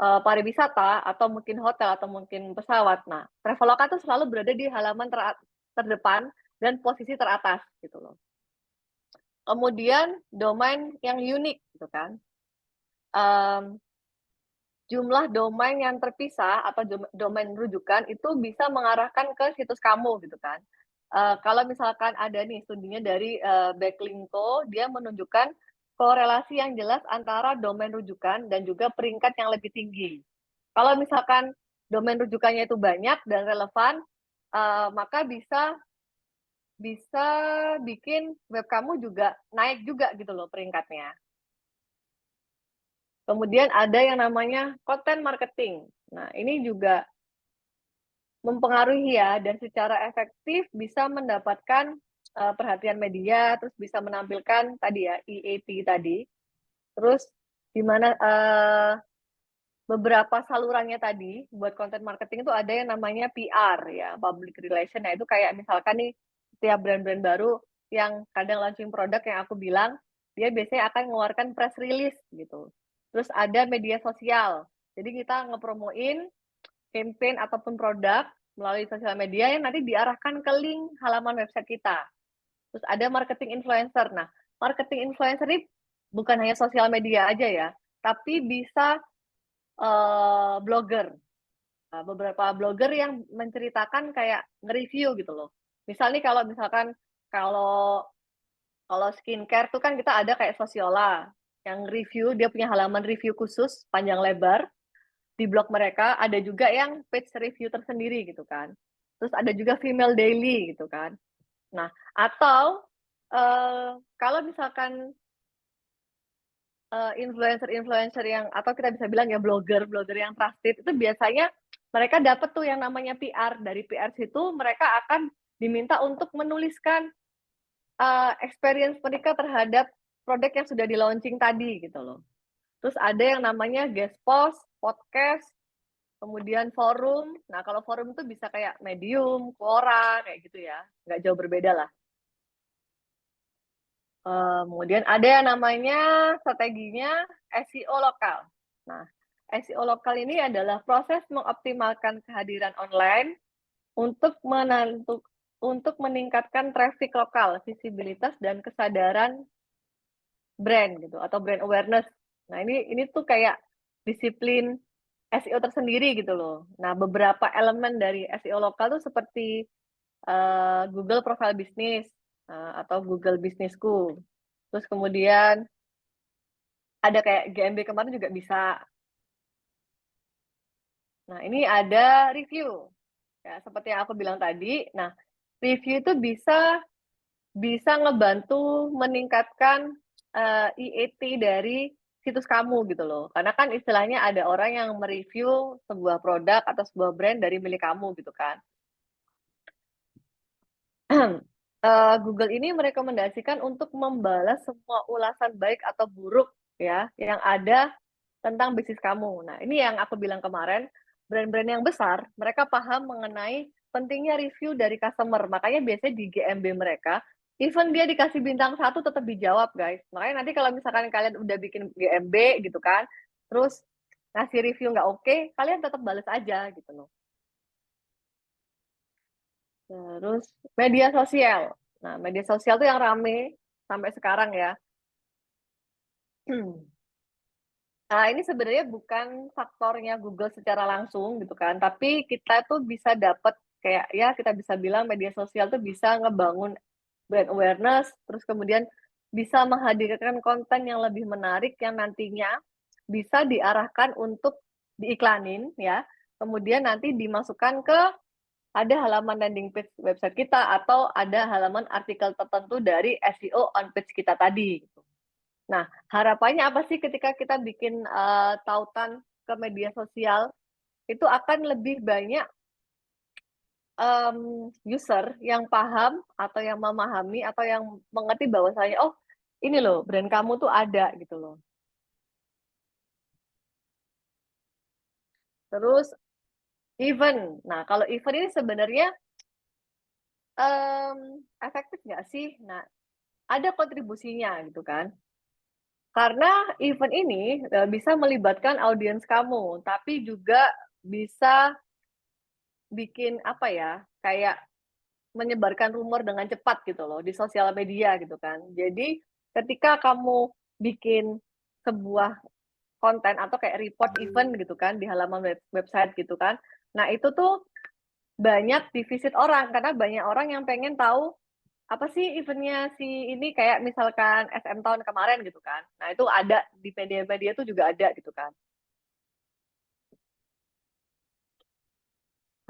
A: pariwisata atau mungkin hotel atau mungkin pesawat, nah Traveloka tuh selalu berada di halaman terdepan dan posisi teratas gitu loh. Kemudian domain yang unik gitu kan. Jumlah domain yang terpisah atau domain rujukan itu bisa mengarahkan ke situs kamu gitu kan. Kalau misalkan ada nih studinya dari Backlinko, dia menunjukkan korelasi yang jelas antara domain rujukan dan juga peringkat yang lebih tinggi. Kalau misalkan domain rujukannya itu banyak dan relevan, maka bisa bikin web kamu juga naik juga gitu loh peringkatnya. Kemudian ada yang namanya content marketing. Nah, ini juga mempengaruhi ya, dan secara efektif bisa mendapatkan perhatian media, terus bisa menampilkan tadi ya, EAT tadi. Terus di mana beberapa salurannya tadi buat content marketing itu ada yang namanya PR ya, public relation. Nah, itu kayak misalkan nih setiap brand-brand baru yang kadang launching produk yang aku bilang, dia biasanya akan mengeluarkan press release gitu. Terus ada media sosial. Jadi kita ngepromoin campaign ataupun produk melalui sosial media yang nanti diarahkan ke link halaman website kita. Terus ada marketing influencer. Nah, marketing influencer ini bukan hanya sosial media aja ya, tapi bisa blogger. Nah, beberapa blogger yang menceritakan kayak nge-review gitu loh. Misalnya kalau misalkan kalau skincare tuh kan kita ada kayak Sosiola yang review, dia punya halaman review khusus panjang lebar di blog mereka, ada juga yang page review tersendiri gitu kan. Terus ada juga Female Daily gitu kan. Nah, atau kalau misalkan influencer-influencer yang atau kita bisa bilang ya blogger yang trusted itu biasanya mereka dapat tuh yang namanya PR. Dari PR situ mereka akan diminta untuk menuliskan experience mereka terhadap produk yang sudah di launching tadi gitu loh. Terus ada yang namanya guest post, podcast, kemudian forum. Nah, kalau forum itu bisa kayak Medium, Quora, kayak gitu ya. Nggak jauh berbeda lah. Kemudian ada yang namanya strateginya SEO lokal. Nah, SEO lokal ini adalah proses mengoptimalkan kehadiran online untuk meningkatkan traffic lokal, visibilitas dan kesadaran brand gitu atau brand awareness. Nah, ini tuh kayak disiplin SEO tersendiri gitu loh. Nah, beberapa elemen dari SEO lokal tuh seperti Google Profile Business atau Google Businessku. Terus kemudian ada kayak GMB kemarin juga bisa. Nah, ini ada review. Ya, seperti yang aku bilang tadi. Nah, review itu bisa ngebantu meningkatkan EAT dari situs kamu gitu loh. Karena kan istilahnya ada orang yang mereview sebuah produk atau sebuah brand dari milik kamu gitu kan. Google ini merekomendasikan untuk membalas semua ulasan baik atau buruk ya yang ada tentang bisnis kamu. Nah, ini yang aku bilang kemarin, brand-brand yang besar, mereka paham mengenai pentingnya review dari customer. Makanya biasanya di GMB mereka, even dia dikasih bintang 1 tetap dijawab, guys. Makanya nanti kalau misalkan kalian udah bikin GMB gitu kan, terus ngasih review nggak oke, kalian tetap balas aja gitu loh. Terus media sosial. Nah, media sosial tuh yang rame sampai sekarang ya. Nah, ini sebenarnya bukan faktornya Google secara langsung gitu kan, tapi kita tuh bisa dapat kayak ya kita bisa bilang media sosial tuh bisa ngebangun brand awareness, terus kemudian bisa menghadirkan konten yang lebih menarik yang nantinya bisa diarahkan untuk diiklanin ya, kemudian nanti dimasukkan ke ada halaman landing page website kita atau ada halaman artikel tertentu dari SEO on page kita tadi. Nah, harapannya apa sih ketika kita bikin tautan ke media sosial? Itu akan lebih banyak user yang paham atau yang memahami atau yang mengerti bahwasanya, oh ini loh brand kamu tuh ada gitu loh. Terus event. Nah, kalau event ini sebenarnya efektif nggak sih? Nah, ada kontribusinya gitu kan. Karena event ini bisa melibatkan audiens kamu, tapi juga bisa bikin apa ya, kayak menyebarkan rumor dengan cepat gitu loh di sosial media gitu kan. Jadi ketika kamu bikin sebuah konten atau kayak report event gitu kan di halaman website gitu kan. Nah, itu tuh banyak divisit orang karena banyak orang yang pengen tahu apa sih eventnya si ini, kayak misalkan SM tahun kemarin gitu kan. Nah, itu ada di media-media tuh juga ada gitu kan.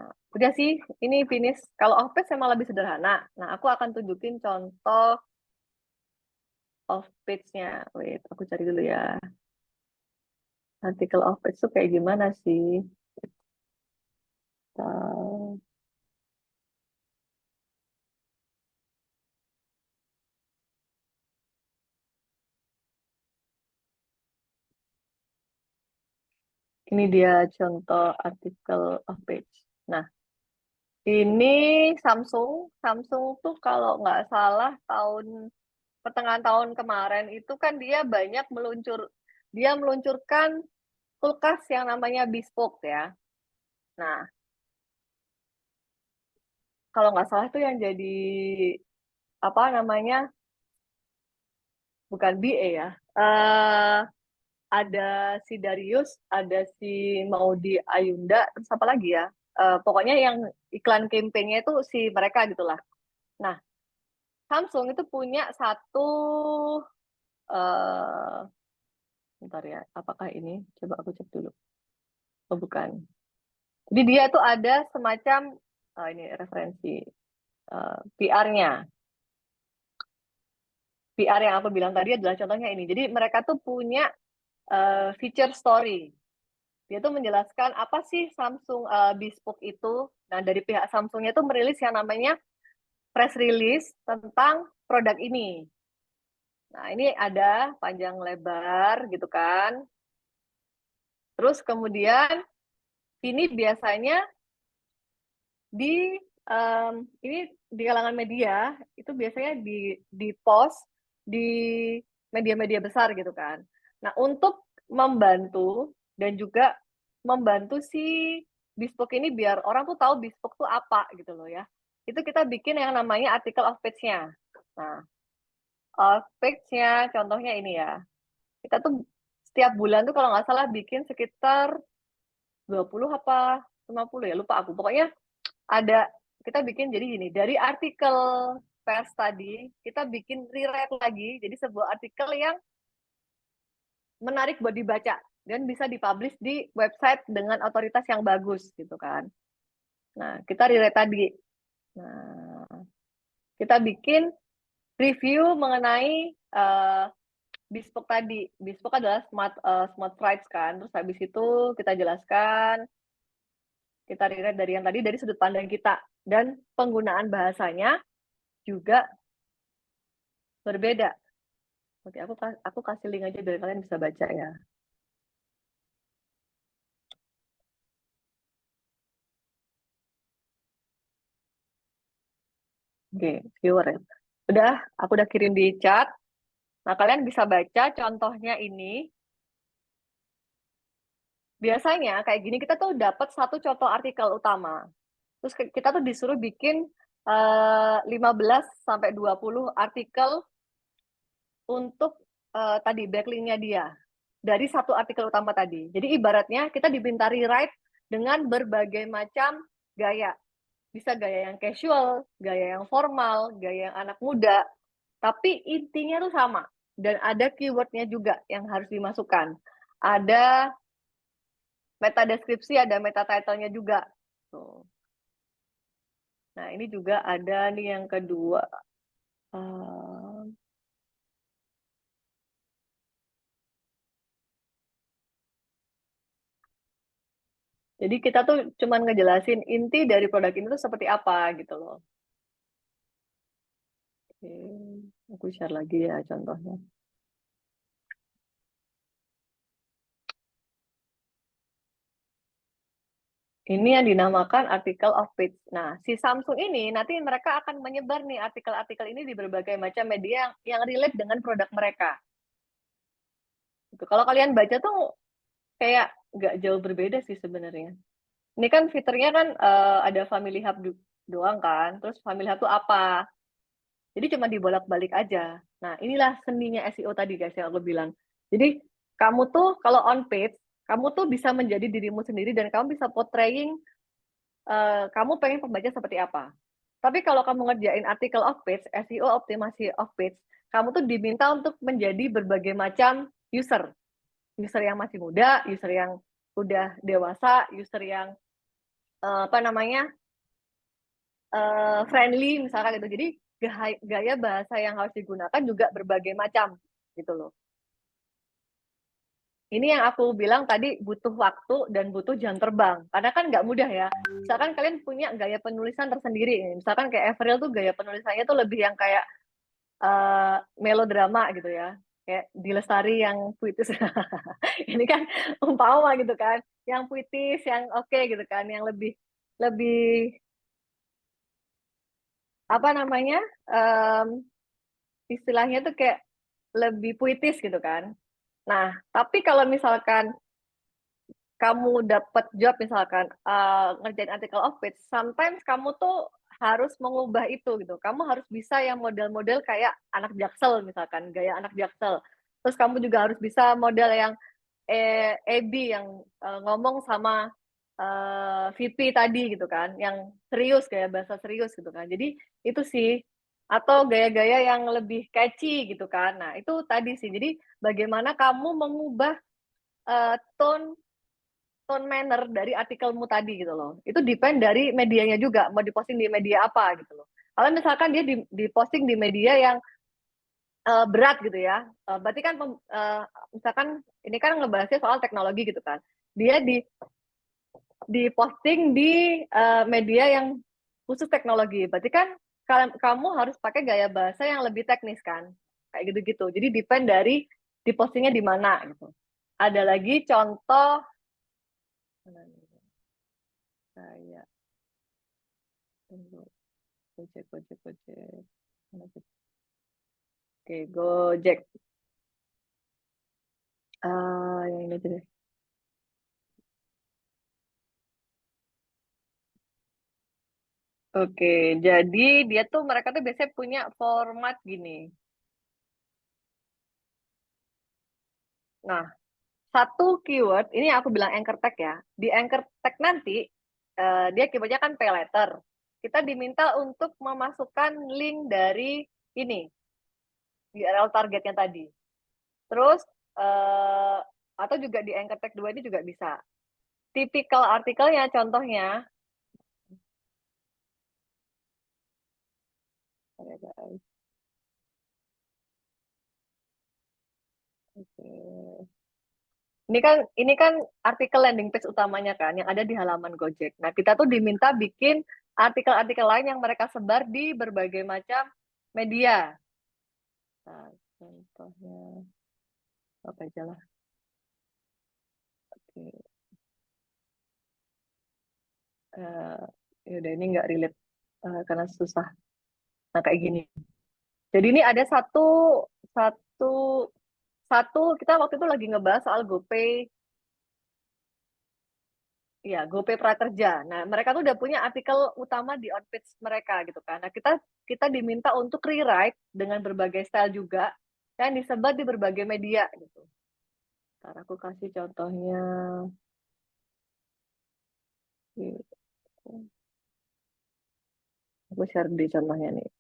A: Nah, udah sih, ini finish. Kalau off-page memang lebih sederhana. Nah, aku akan tunjukin contoh off-page-nya. Wait, aku cari dulu ya. Artikel off-page tuh kayak gimana sih? Uh, Ini dia contoh artikel off-page. Nah, ini Samsung tuh kalau nggak salah pertengahan tahun kemarin itu kan dia meluncurkan kulkas yang namanya Bespoke ya. Nah, kalau nggak salah itu yang jadi apa namanya, bukan BA ya. Ada si Darius, ada si Maudy Ayunda, terus apa lagi ya? Pokoknya yang iklan campaign-nya itu si mereka gitulah. Nah, Samsung itu punya satu, uh, bentar ya, apakah ini? Coba aku cek dulu. Oh, bukan. Jadi dia tuh ada semacam, ini referensi PR-nya. PR yang aku bilang tadi adalah contohnya ini. Jadi mereka tuh punya feature story. Dia tuh menjelaskan apa sih Samsung Bespoke itu. Nah, dari pihak Samsungnya tuh merilis yang namanya press release tentang produk ini. Nah, ini ada panjang lebar gitu kan. Terus kemudian ini biasanya di ini di kalangan media itu biasanya di post di media-media besar gitu kan. Nah, untuk membantu dan juga membantu si Bespoke ini biar orang tuh tahu Bespoke tuh apa gitu loh ya. Itu kita bikin yang namanya artikel off page-nya. Nah, off page-nya contohnya ini ya. Kita tuh setiap bulan tuh kalau nggak salah bikin sekitar 20 apa 50 ya, lupa aku. Pokoknya ada, kita bikin jadi gini, dari artikel pers tadi kita bikin rewrite lagi jadi sebuah artikel yang menarik buat dibaca dan bisa dipublish di website dengan otoritas yang bagus gitu kan. Nah, kita rewrite tadi. Nah, kita bikin review mengenai Bespoke tadi. Bespoke adalah smart rights kan. Terus habis itu kita jelaskan, kita rewrite dari yang tadi dari sudut pandang kita, dan penggunaan bahasanya juga berbeda. Oke, aku kasih link aja biar kalian bisa baca ya. Oke, viewer ya. Udah, aku udah kirim di chat. Nah, kalian bisa baca contohnya ini. Biasanya kayak gini kita tuh dapat satu contoh artikel utama. Terus kita tuh disuruh bikin 15 sampai 20 artikel untuk tadi backlink-nya dia dari satu artikel utama tadi. Jadi ibaratnya kita diminta rewrite dengan berbagai macam gaya. Bisa gaya yang casual, gaya yang formal, gaya yang anak muda. Tapi intinya tuh sama. Dan ada keywordnya juga yang harus dimasukkan. Ada meta deskripsi, ada meta title-nya juga. Tuh. Nah, ini juga ada nih yang kedua. Jadi kita tuh cuma ngejelasin inti dari produk ini tuh seperti apa gitu loh. Oke, aku share lagi ya contohnya. Ini yang dinamakan article of page. Nah, si Samsung ini nanti mereka akan menyebar nih artikel-artikel ini di berbagai macam media yang relate dengan produk mereka. Gitu. Kalau kalian baca tuh kayak nggak jauh berbeda sih sebenarnya. Ini kan fiturnya kan ada Family Hub doang kan, terus Family Hub tuh apa? Jadi cuma dibolak-balik aja. Nah, inilah seninya SEO tadi guys yang aku bilang. Jadi kamu tuh kalau on page, kamu tuh bisa menjadi dirimu sendiri dan kamu bisa portraying kamu pengen pembaca seperti apa. Tapi kalau kamu ngerjain artikel of page, SEO optimasi of page, kamu tuh diminta untuk menjadi berbagai macam user. User yang masih muda, user yang udah dewasa, user yang friendly misalkan gitu. Jadi gaya bahasa yang harus digunakan juga berbagai macam gitu loh. Ini yang aku bilang tadi butuh waktu dan butuh jam terbang. Karena kan nggak mudah ya. Misalkan kalian punya gaya penulisan tersendiri. Misalkan kayak Avril tuh gaya penulisannya tuh lebih yang kayak melodrama gitu ya. Kayak di Lestari yang puitis. Ini kan umpama gitu kan. Yang puitis, yang oke gitu kan. Yang lebih apa namanya? Istilahnya tuh kayak lebih puitis gitu kan. Nah, tapi kalau misalkan kamu dapat job misalkan ngerjain artikel of page, sometimes kamu tuh harus mengubah itu gitu. Kamu harus bisa yang model-model kayak anak Jaksel misalkan, gaya anak Jaksel. Terus kamu juga harus bisa model yang AB yang ngomong sama VP tadi gitu kan, yang serius, gaya bahasa serius gitu kan. Jadi itu sih, atau gaya-gaya yang lebih catchy gitu kan. Nah itu tadi sih, jadi bagaimana kamu mengubah tone manner dari artikelmu tadi gitu loh. Itu depend dari medianya juga, mau diposting di media apa gitu loh. Kalau misalkan dia diposting di media yang berat gitu ya, berarti kan misalkan ini kan ngebahasnya soal teknologi gitu kan. Dia diposting di media yang khusus teknologi. Berarti kan kamu harus pakai gaya bahasa yang lebih teknis kan. Kayak gitu-gitu. Jadi depend dari dipostingnya di mana gitu. Ada lagi contoh kayak Gojek. Oke, Gojek. Yang ini deh. Oke, jadi dia tuh mereka tuh biasanya punya format gini. Nah, satu keyword, ini aku bilang anchor tag ya. Di anchor tag nanti, dia keywordnya kan pay letter. Kita diminta untuk memasukkan link dari ini, URL targetnya tadi. Terus, atau juga di anchor tag 2 ini juga bisa. Tipikal artikelnya, contohnya, Ini kan artikel landing page utamanya kan yang ada di halaman Gojek. Nah, kita tuh diminta bikin artikel-artikel lain yang mereka sebar di berbagai macam media. Nah, contohnya apa aja lah. Oke. Yaudah ini nggak relate karena susah. Nah, kayak gini. Jadi ini ada satu kita waktu itu lagi ngebahas soal GoPay. Ya, GoPay Prakerja. Nah, mereka tuh udah punya artikel utama di on page mereka gitu kan. Nah, kita diminta untuk rewrite dengan berbagai style juga yang disebar di berbagai media gitu. Ntar aku kasih contohnya. Aku share di contohnya nih.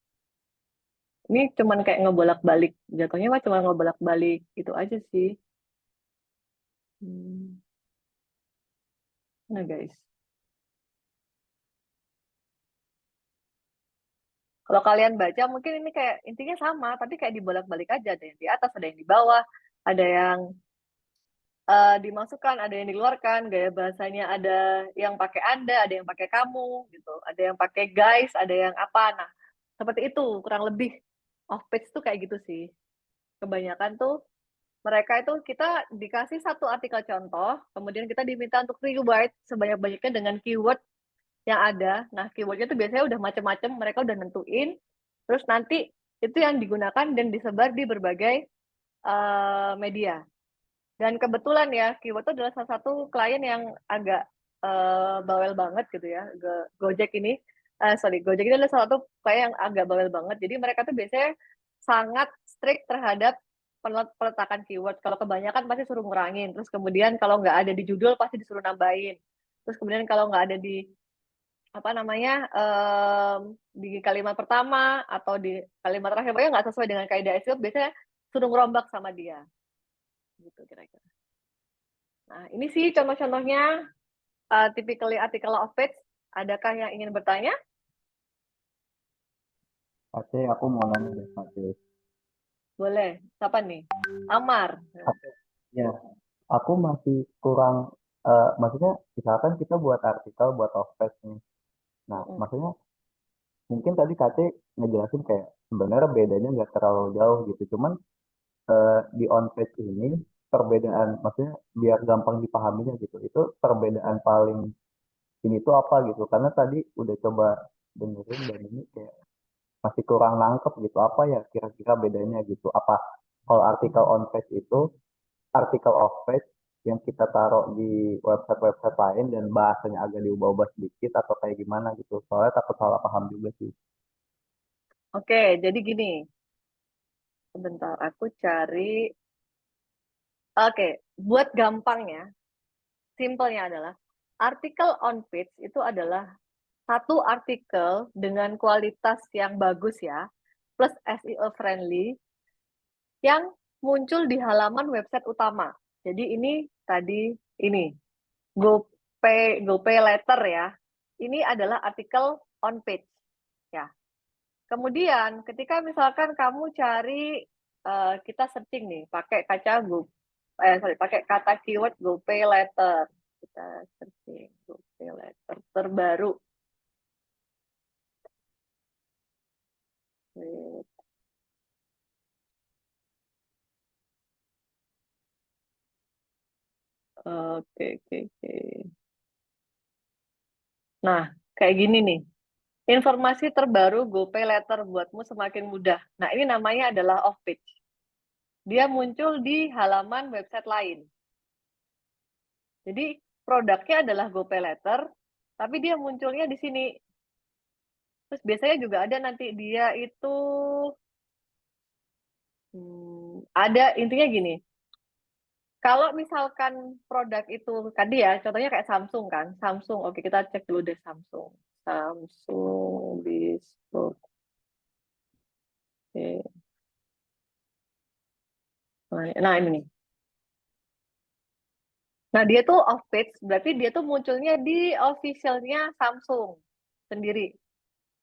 A: Ini cuman kayak ngebolak-balik. Jatuhnya mah cuma ngebolak-balik. Itu aja sih. Nah, guys. Kalau kalian baca mungkin ini kayak intinya sama, tapi kayak dibolak-balik aja. Ada yang di atas, ada yang di bawah, ada yang dimasukkan, ada yang dikeluarkan, gaya bahasanya ada yang pakai Anda, ada yang pakai kamu, gitu. Ada yang pakai guys, ada yang apa. Nah, seperti itu, kurang lebih off page tuh kayak gitu sih. Kebanyakan tuh mereka itu kita dikasih satu artikel contoh, kemudian kita diminta untuk rewrite sebanyak-banyaknya dengan keyword yang ada. Nah, keywordnya itu biasanya udah macam-macam, mereka udah nentuin, terus nanti itu yang digunakan dan disebar di berbagai media. Dan kebetulan ya, keyword itu adalah salah satu klien yang agak bawel banget gitu ya. Gojek ini, Gojek ini adalah salah satu klien yang agak bawel banget. Jadi mereka tuh biasanya sangat strict terhadap peletakan keyword. Kalau kebanyakan pasti suruh ngurangin. Terus kemudian kalau nggak ada di judul pasti disuruh nambahin. Terus kemudian kalau nggak ada di apa namanya di kalimat pertama atau di kalimat terakhir, pokoknya nggak sesuai dengan kaidah SEO, biasanya suruh ngerombak sama dia. Gitu kira-kira. Nah, ini sih contoh-contohnya typically article of page. Adakah yang ingin bertanya?
H: Oke, aku mau nanya deh, Oke.
A: Boleh. Siapa nih? Amar.
H: Ya, aku masih kurang, maksudnya misalkan kita buat artikel, buat off page nih. Nah, maksudnya mungkin tadi Kate ngejelasin kayak sebenarnya bedanya nggak terlalu jauh gitu. Cuman di on page ini perbedaan, maksudnya biar gampang dipahaminya gitu. Itu perbedaan paling ini tuh apa gitu? Karena tadi udah coba dengerin dan ini kayak masih kurang nangkep gitu. Apa ya kira-kira bedanya gitu? Apa kalau artikel on page itu artikel off page yang kita taruh di website-website lain dan bahasanya agak diubah-ubah sedikit atau kayak gimana gitu. Soalnya takut salah paham juga sih.
A: Oke, jadi gini. Sebentar, aku cari. Oke, buat gampangnya, simpelnya adalah artikel on page itu adalah satu artikel dengan kualitas yang bagus ya, plus SEO friendly, yang muncul di halaman website utama. Jadi ini tadi ini GoPay Letter ya. Ini adalah artikel on page ya. Kemudian ketika misalkan kamu cari kita searching nih pakai pakai kata keyword GoPay Letter. Kita searching GoPay Letter terbaru. Oke. Nah, kayak gini nih. Informasi terbaru GoPay Letter buatmu semakin mudah. Nah, ini namanya adalah off page. Dia muncul di halaman website lain. Jadi, produknya adalah GoPay Letter, tapi dia munculnya di sini. Terus biasanya juga ada nanti dia itu ada intinya gini. Kalau misalkan produk itu tadi ya, contohnya kayak Samsung kan. Samsung, oke kita cek dulu deh Samsung. Samsung bespoke. Oke. Nah, ini nih. Nah, dia tuh off page, berarti dia tuh munculnya di officialnya Samsung sendiri.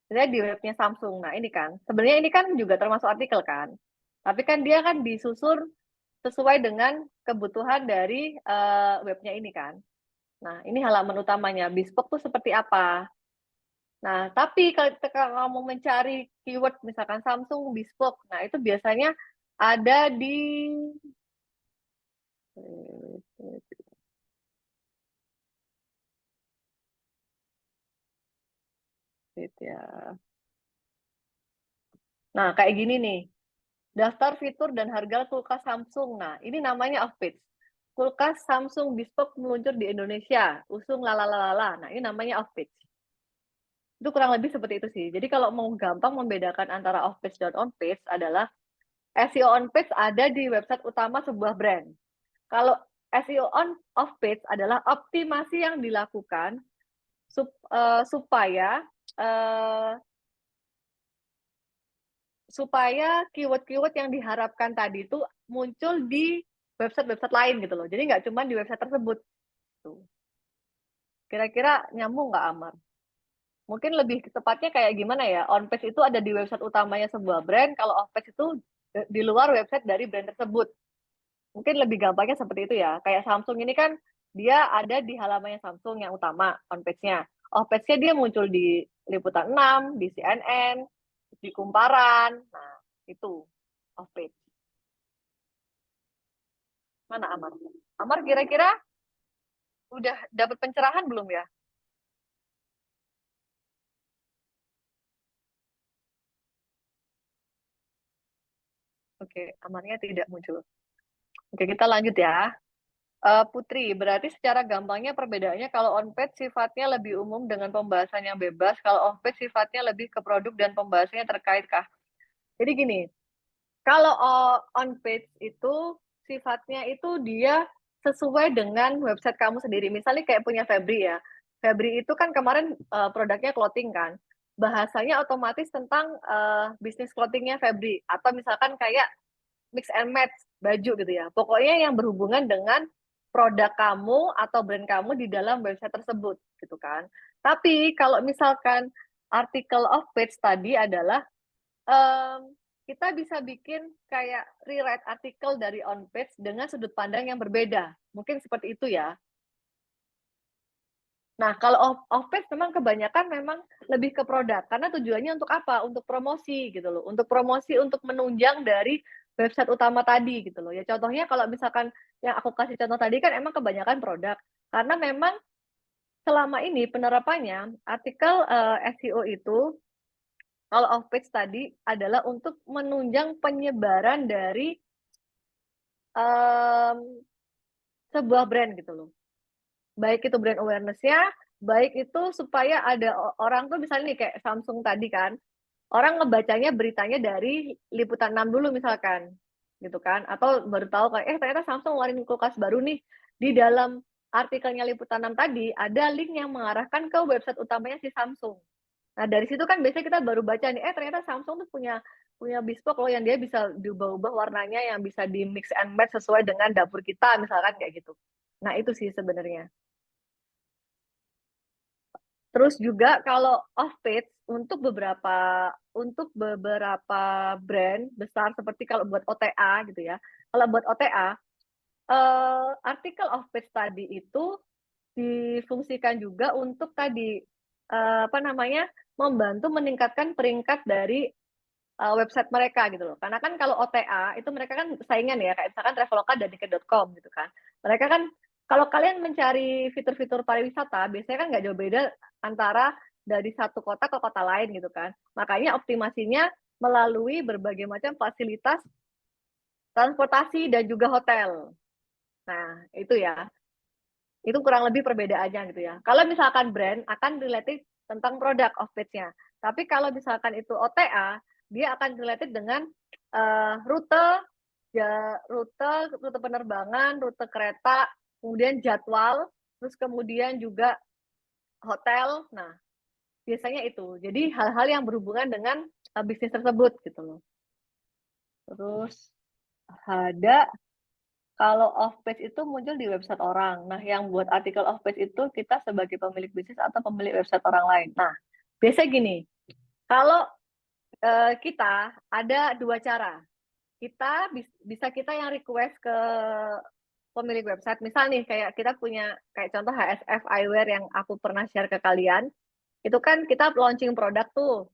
A: Misalnya di webnya Samsung. Nah, ini kan. Sebenarnya ini kan juga termasuk artikel kan. Tapi kan dia kan disusur sesuai dengan kebutuhan dari webnya ini kan. Nah, ini halaman utamanya. Bespoke tuh seperti apa? Nah, tapi kalau kamu mencari keyword misalkan Samsung Bespoke, nah itu biasanya ada di ya. Nah, kayak gini nih. Daftar fitur dan harga kulkas Samsung. Nah, ini namanya off page. Kulkas Samsung Bespoke meluncur di Indonesia. Usung lalalala. Nah, ini namanya off page. Itu kurang lebih seperti itu sih. Jadi kalau mau gampang membedakan antara off page dan on page adalah SEO on page ada di website utama sebuah brand. Kalau SEO on off page adalah optimasi yang dilakukan supaya keyword-keyword yang diharapkan tadi itu muncul di website-website lain gitu loh. Jadi nggak cuma di website tersebut. Kira-kira nyambung nggak, Amar? Mungkin lebih tepatnya kayak gimana ya? On page itu ada di website utamanya sebuah brand, kalau off page itu di luar website dari brand tersebut. Mungkin lebih gampangnya seperti itu ya. Kayak Samsung ini kan dia ada di halamannya Samsung yang utama, on page-nya. Off page-nya dia muncul di Liputan 6, di CNN, di Kumparan. Nah, itu off page. Mana Amar? Amar kira-kira udah dapat pencerahan belum ya? Oke, Amarnya tidak muncul. Oke, kita lanjut ya. Putri, berarti secara gampangnya perbedaannya kalau on-page sifatnya lebih umum dengan pembahasan yang bebas, kalau off-page sifatnya lebih ke produk dan pembahasannya terkait kah? Jadi gini, kalau on-page itu sifatnya itu dia sesuai dengan website kamu sendiri. Misalnya kayak punya Febri ya. Febri itu kan kemarin produknya clothing kan. Bahasanya otomatis tentang bisnis clothingnya Febri. Atau misalkan kayak mix and match baju gitu ya. Pokoknya yang berhubungan dengan produk kamu atau brand kamu di dalam website tersebut gitu kan. Tapi kalau misalkan artikel off page tadi adalah kita bisa bikin kayak rewrite artikel dari on page dengan sudut pandang yang berbeda. Mungkin seperti itu ya. Nah, kalau off page memang kebanyakan memang lebih ke produk karena tujuannya untuk apa? Untuk promosi gitu loh. Untuk promosi untuk menunjang dari website utama tadi gitu loh. Ya contohnya kalau misalkan yang aku kasih contoh tadi kan emang kebanyakan produk. Karena memang selama ini penerapannya artikel SEO itu kalau off page tadi adalah untuk menunjang penyebaran dari sebuah brand gitu loh. Baik itu brand awareness-nya, baik itu supaya ada orang tuh misalnya nih kayak Samsung tadi kan, orang ngebacanya beritanya dari Liputan 6 dulu misalkan, gitu kan, atau baru tahu kayak ternyata Samsung ngeluarin kulkas baru nih. Di dalam artikelnya Liputan 6 tadi ada link yang mengarahkan ke website utamanya si Samsung. Nah dari situ kan biasanya kita baru baca nih, ternyata Samsung tuh punya bespoke loh yang dia bisa diubah-ubah warnanya, yang bisa di mix and match sesuai dengan dapur kita misalkan kayak gitu. Nah itu sih sebenarnya. Terus juga kalau off page untuk beberapa brand besar seperti kalau buat OTA gitu ya. Kalau buat OTA artikel off page tadi itu difungsikan juga untuk tadi membantu meningkatkan peringkat dari website mereka gitu loh. Karena kan kalau OTA itu mereka kan saingan ya, kayak misalkan Traveloka dan Tiket.com gitu kan. Mereka kan kalau kalian mencari fitur-fitur pariwisata, biasanya kan nggak jauh beda antara dari satu kota ke kota lain gitu kan. Makanya optimasinya melalui berbagai macam fasilitas transportasi dan juga hotel. Nah, itu ya. Itu kurang lebih perbedaannya gitu ya. Kalau misalkan brand akan related tentang produk off page-nya. Tapi kalau misalkan itu OTA, dia akan related dengan rute penerbangan, rute kereta, kemudian jadwal, terus kemudian juga hotel. Nah, biasanya itu. Jadi hal-hal yang berhubungan dengan bisnis tersebut gitu loh. Terus ada kalau off page itu muncul di website orang. Nah, yang buat artikel off page itu kita sebagai pemilik bisnis atau pemilik website orang lain. Nah, biasanya gini, kalau kita ada dua cara. Kita bisa kita yang request ke pemilik website. Misal nih kayak kita punya kayak contoh HSF Eyewear yang aku pernah share ke kalian. Itu kan kita launching produk tuh.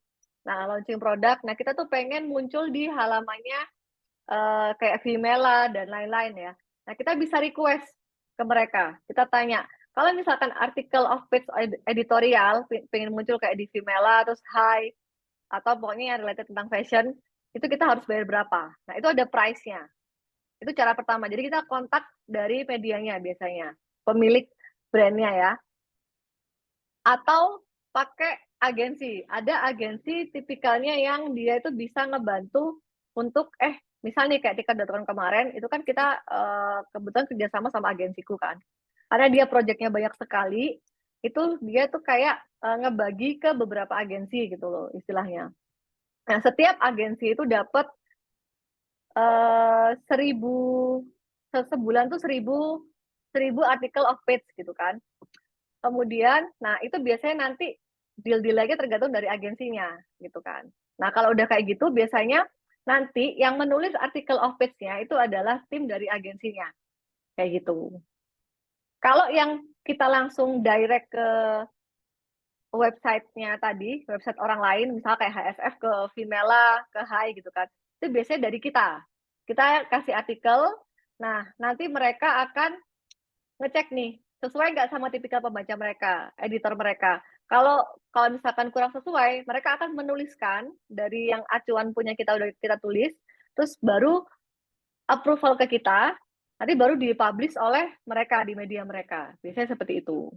A: Nah, launching produk. Nah, kita tuh pengen muncul di halamannya kayak Vimela dan lain-lain ya. Nah, kita bisa request ke mereka. Kita tanya, kalau misalkan artikel off page editorial pengen muncul kayak di Vimela terus Hi atau pokoknya yang related tentang fashion, itu kita harus bayar berapa. Nah, itu ada price-nya. Itu cara pertama. Jadi kita kontak dari medianya biasanya, pemilik brandnya ya. Atau pakai agensi. Ada agensi tipikalnya yang dia itu bisa ngebantu untuk misalnya kayak Tiket.com kemarin itu kan kita kebetulan kerjasama sama agensiku kan. Karena dia proyeknya banyak sekali, itu dia tuh kayak ngebagi ke beberapa agensi gitu loh istilahnya. Nah, setiap agensi itu dapat 1000 sebulan tuh 1000 artikel of page gitu kan. Kemudian, nah itu biasanya nanti deal-deal lagi tergantung dari agensinya gitu kan. Nah, kalau udah kayak gitu biasanya nanti yang menulis artikel off page-nya itu adalah tim dari agensinya. Kayak gitu. Kalau yang kita langsung direct ke website-nya tadi, website orang lain, misalnya kayak HSF ke Vimela, ke Hai gitu kan, itu biasanya dari kita. Kita kasih artikel, Nah, nanti mereka akan ngecek nih, sesuai nggak sama tipikal pembaca mereka, editor mereka. Kalau misalkan kurang sesuai, mereka akan menuliskan dari yang acuan punya kita udah kita tulis, terus baru approval ke kita, nanti baru dipublish oleh mereka di media mereka. Biasanya seperti itu.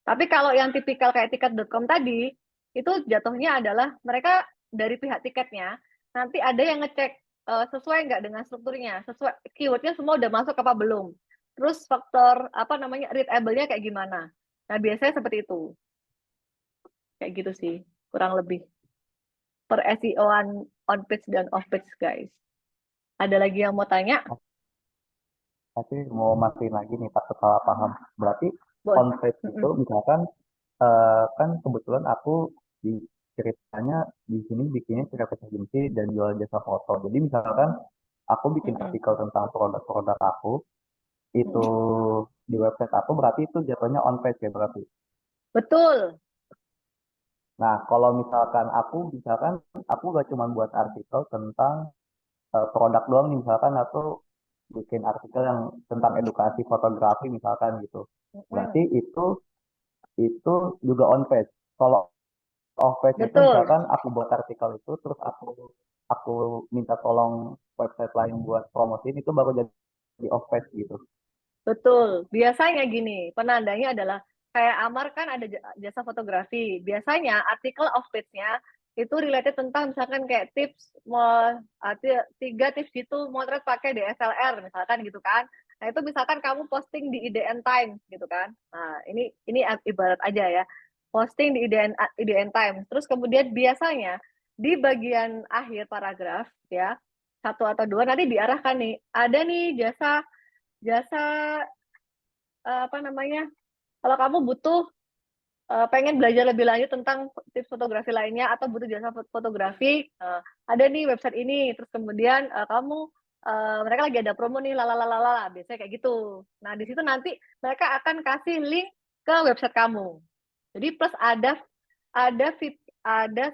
A: Tapi kalau yang tipikal kayak tiket.com tadi, itu jatuhnya adalah mereka dari pihak tiketnya, nanti ada yang ngecek sesuai nggak dengan strukturnya, sesuai keywordnya semua udah masuk apa belum. Terus faktor readable-nya kayak gimana. Nah, biasanya seperti itu. Kayak gitu sih, kurang lebih. Per SEO on page dan off page, guys. Ada lagi yang mau tanya?
H: Tapi mau mastiin lagi nih, takut salah paham. Berarti
A: Boleh.
H: on page itu misalkan kan kebetulan aku di ceritanya di sini bikinnya cerita agensi dan jual jasa foto. Jadi misalkan aku bikin artikel tentang produk-produk aku, itu di website aku, berarti itu jatuhnya on page ya berarti.
A: Betul.
H: Nah, kalau misalkan aku gak cuma buat artikel tentang produk doang nih, misalkan aku bikin artikel yang tentang edukasi fotografi misalkan gitu. Berarti itu juga on page. Kalau off page itu
A: Betul.
H: misalkan aku buat artikel itu terus aku minta tolong website lain buat promosiin, itu baru jadi off page gitu.
A: Betul. Biasanya gini, penandanya adalah kayak Amar kan ada jasa fotografi. Biasanya artikel off page-nya itu related tentang misalkan kayak tips 3 tips gitu motret pakai DSLR misalkan gitu kan. Nah, itu misalkan kamu posting di IDN Times gitu kan. Nah, ini ibarat aja ya. Posting di IDN Times. Terus kemudian biasanya di bagian akhir paragraf ya, 1 atau 2 nanti diarahkan nih, ada nih jasa kalau kamu butuh pengen belajar lebih lanjut tentang tips fotografi lainnya atau butuh jasa fotografi, ada nih website ini, terus kemudian mereka lagi ada promo nih, lalalala, biasanya kayak gitu. Nah, di situ nanti mereka akan kasih link ke website kamu. Jadi plus ada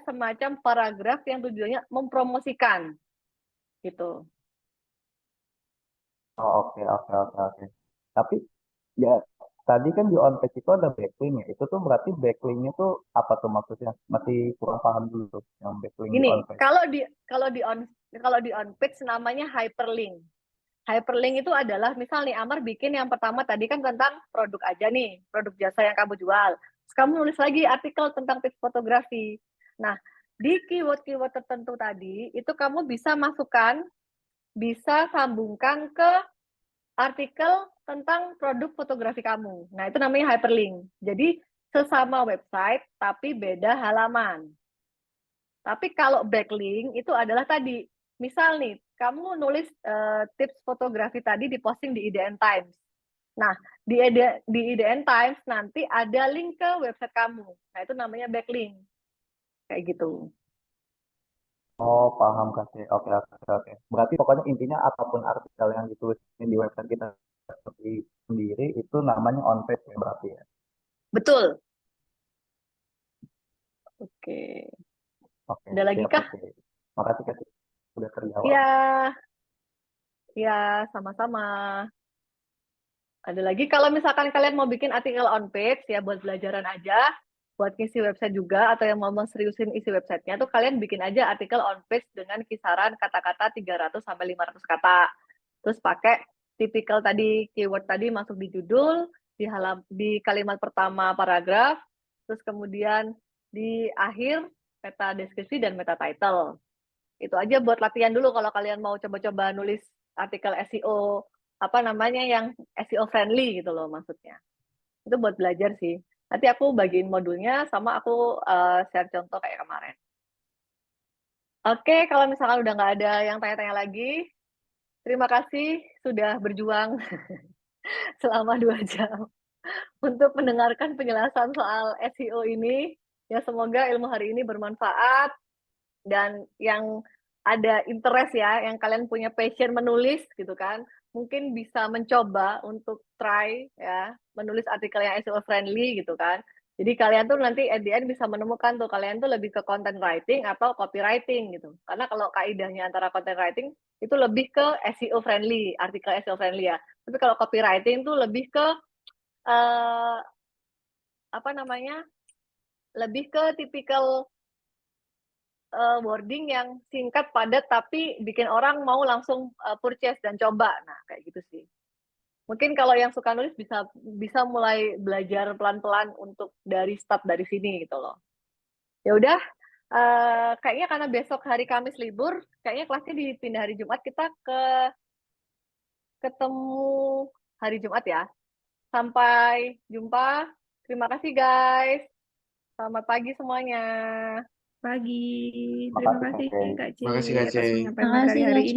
A: semacam paragraf yang tujuannya mempromosikan gitu.
H: Oh, oke. Tapi ya tadi kan di on page itu ada backlink ya. Itu tuh berarti backlinknya tuh apa tuh maksudnya? Masih kurang paham dulu tuh yang backlink di
A: Gini,
H: on page.
A: kalau di on page namanya hyperlink. Hyperlink itu adalah misal nih Amar bikin yang pertama tadi kan tentang produk aja nih, produk jasa yang kamu jual. Terus kamu nulis lagi artikel tentang tips fotografi. Nah, di keyword-keyword tertentu tadi itu kamu bisa bisa sambungkan ke artikel tentang produk fotografi kamu. Nah, itu namanya hyperlink. Jadi sesama website tapi beda halaman. Tapi kalau backlink itu adalah tadi, misal nih, kamu nulis tips fotografi tadi diposting di IDN Times. Nah, di IDN Times nanti ada link ke website kamu. Nah, itu namanya backlink. Kayak gitu.
H: Oh, paham Kak. Oke. Berarti pokoknya intinya apapun artikel yang ditulis di website kita sendiri itu namanya on page ya berarti ya.
A: Betul. Oke.
H: Oke.
A: Ada lagi kah?
H: Makasih Kak. Udah terjawab.
A: Ya, sama-sama. Ada lagi kalau misalkan kalian mau bikin artikel on page ya buat belajaran aja, buat ngisi website juga atau yang mau seriusin isi websitenya tuh kalian bikin aja artikel on page dengan kisaran kata-kata 300 sampai 500 kata. Terus pakai tipikal tadi keyword tadi masuk di judul, di kalimat pertama paragraf, terus kemudian di akhir meta deskripsi dan meta title. Itu aja buat latihan dulu kalau kalian mau coba-coba nulis artikel SEO yang SEO friendly gitu loh maksudnya. Itu buat belajar sih. Nanti aku bagiin modulnya sama aku share contoh kayak kemarin. Oke, kalau misalkan udah nggak ada yang tanya-tanya lagi, terima kasih sudah berjuang selama 2 jam untuk mendengarkan penjelasan soal SEO ini. Ya, semoga ilmu hari ini bermanfaat dan yang ada interest ya, yang kalian punya passion menulis gitu kan, mungkin bisa mencoba untuk try ya, menulis artikel yang SEO friendly gitu kan. Jadi kalian tuh nanti at the end bisa menemukan tuh kalian tuh lebih ke content writing atau copywriting gitu. Karena kalau kaidahnya antara content writing itu lebih ke SEO friendly, artikel SEO friendly ya. Tapi kalau copywriting tuh lebih ke apa namanya? Lebih ke tipikal wording yang singkat, padat, tapi bikin orang mau langsung purchase dan coba. Nah, kayak gitu sih. Mungkin kalau yang suka nulis bisa mulai belajar pelan-pelan untuk start dari sini gitu loh. Ya udah, kayaknya karena besok hari Kamis libur, kayaknya kelasnya dipindah hari Jumat, kita ketemu hari Jumat ya. Sampai jumpa. Terima kasih guys. Selamat pagi semuanya.
B: Pagi.
H: Terima
B: Terima
H: kasih,
B: kasih
H: Kak
B: Kak C
G: Makasih, Kak
B: atas
G: C.
B: penyampaian
C: Makasih,
B: materi
C: Kak
B: hari
C: C.
B: ini.